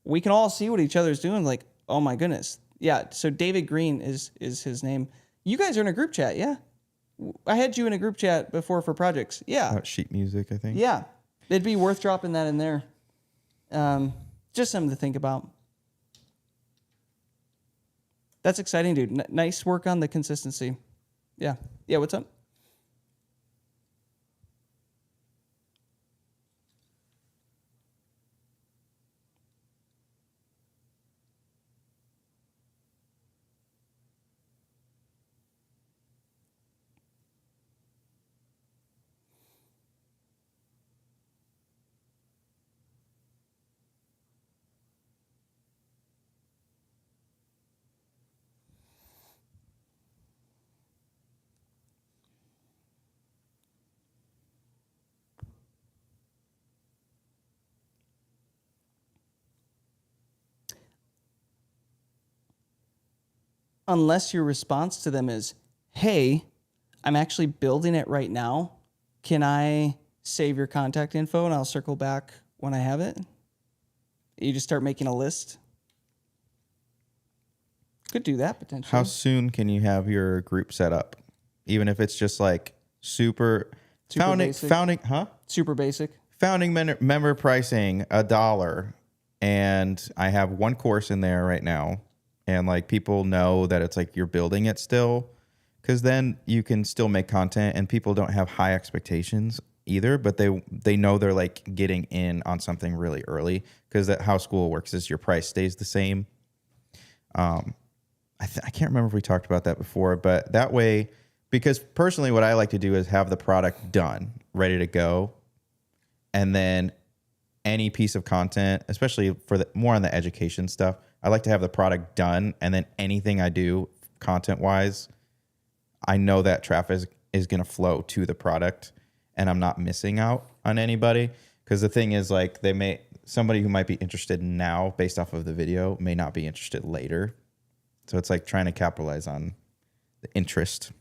S3: we can all see what each other's doing. Like, oh my goodness. Yeah. So David Green is his name. You guys are in a group chat, yeah? I had you in a group chat before for projects. Yeah.
S2: About sheet music, I think.
S3: Yeah. It'd be worth dropping that in there. Just something to think about. That's exciting, dude. Nice work on the consistency. Yeah. Yeah, what's up? Unless your response to them is, hey, I'm actually building it right now. Can I save your contact info and I'll circle back when I have it? You just start making a list. Could do that potentially.
S2: How soon can you have your group set up? Even if it's just like super
S3: basic. Super basic.
S2: Founding member pricing $1, and I have one course in there right now, and like people know that it's like you're building it still, because then you can still make content and people don't have high expectations either, but they know they're like getting in on something really early, because that how school works is your price stays the same. I can't remember if we talked about that before, but that way, because personally what I like to do is have the product done, ready to go, and then any piece of content, especially for the more on the education stuff, I like to have the product done, and then anything I do content-wise, I know that traffic is going to flow to the product, and I'm not missing out on anybody. Because the thing is, like, somebody who might be interested now based off of the video may not be interested later. So it's like trying to capitalize on the interest.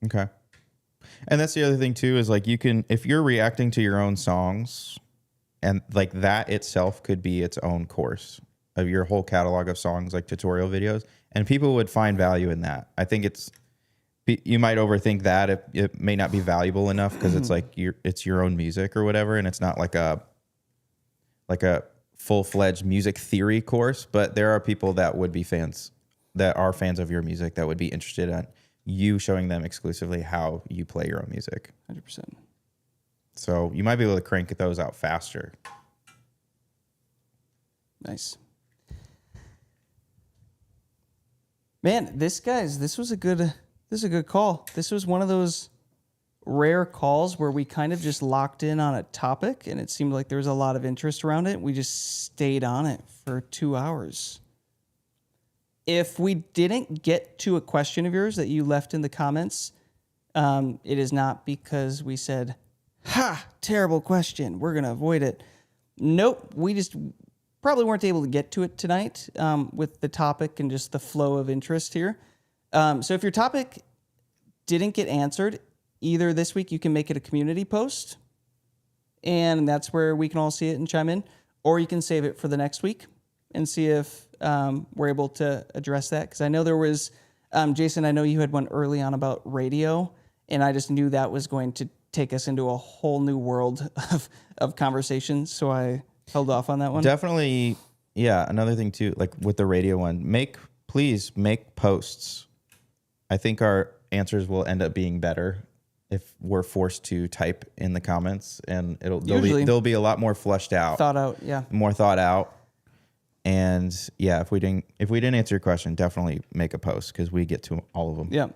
S2: Okay. And that's the other thing too, is like you can, if you're reacting to your own songs, and like that itself could be its own course of your whole catalog of songs, like tutorial videos, and people would find value in that. I think you might overthink that. It may not be valuable enough because it's like it's your own music or whatever, and it's not like a full-fledged music theory course, but there are people that would be fans, that are fans of your music, that would be interested in you showing them exclusively how you play your own music.
S3: 100%.
S2: So you might be able to crank those out faster.
S3: Nice. Man, this was a good call. This was one of those rare calls where we kind of just locked in on a topic and it seemed like there was a lot of interest around it. We just stayed on it for 2 hours. If we didn't get to a question of yours that you left in the comments, it is not because we said, ha, terrible question, we're going to avoid it. Nope, we just probably weren't able to get to it tonight with the topic and just the flow of interest here. So if your topic didn't get answered, either this week you can make it a community post, and that's where we can all see it and chime in, or you can save it for the next week and see if we're able to address that. Because I know there was, Jason, I know you had one early on about radio, and I just knew that was going to take us into a whole new world of conversation, so I held off on that one.
S2: Definitely, yeah. Another thing too, like with the radio one, please make posts. I think our answers will end up being better if we're forced to type in the comments, and they'll be a lot more fleshed out,
S3: thought out, yeah,
S2: more thought out. And yeah, if we didn't answer your question, definitely make a post because we get to all of them.
S3: Yeah.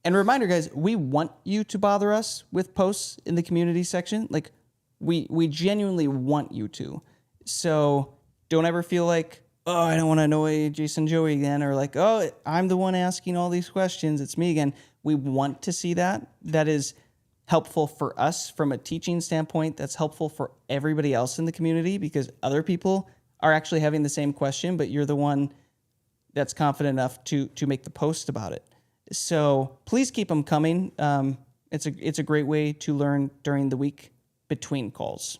S3: And a reminder, guys, we want you to bother us with posts in the community section. Like, We genuinely want you to. So don't ever feel like, oh, I don't want to annoy Jason Joey again, or like, oh, I'm the one asking all these questions. It's me again. We want to see that. That is helpful for us from a teaching standpoint. That's helpful for everybody else in the community because other people are actually having the same question, but you're the one that's confident enough to make the post about it. So please keep them coming. It's a great way to learn during the week between calls.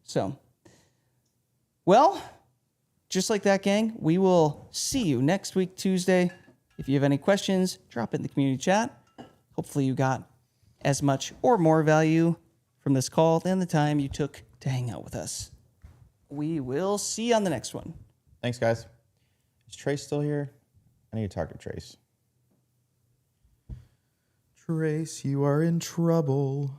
S3: So, well, just like that, gang, we will see you next week, Tuesday. If you have any questions, drop it in the community chat. Hopefully you got as much or more value from this call than the time you took to hang out with us. We will see you on the next one.
S2: Thanks, guys. Is Trace still here? I need to talk to Trace. Trace, you are in trouble.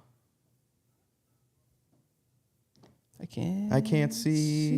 S3: I can't.
S2: I can't see.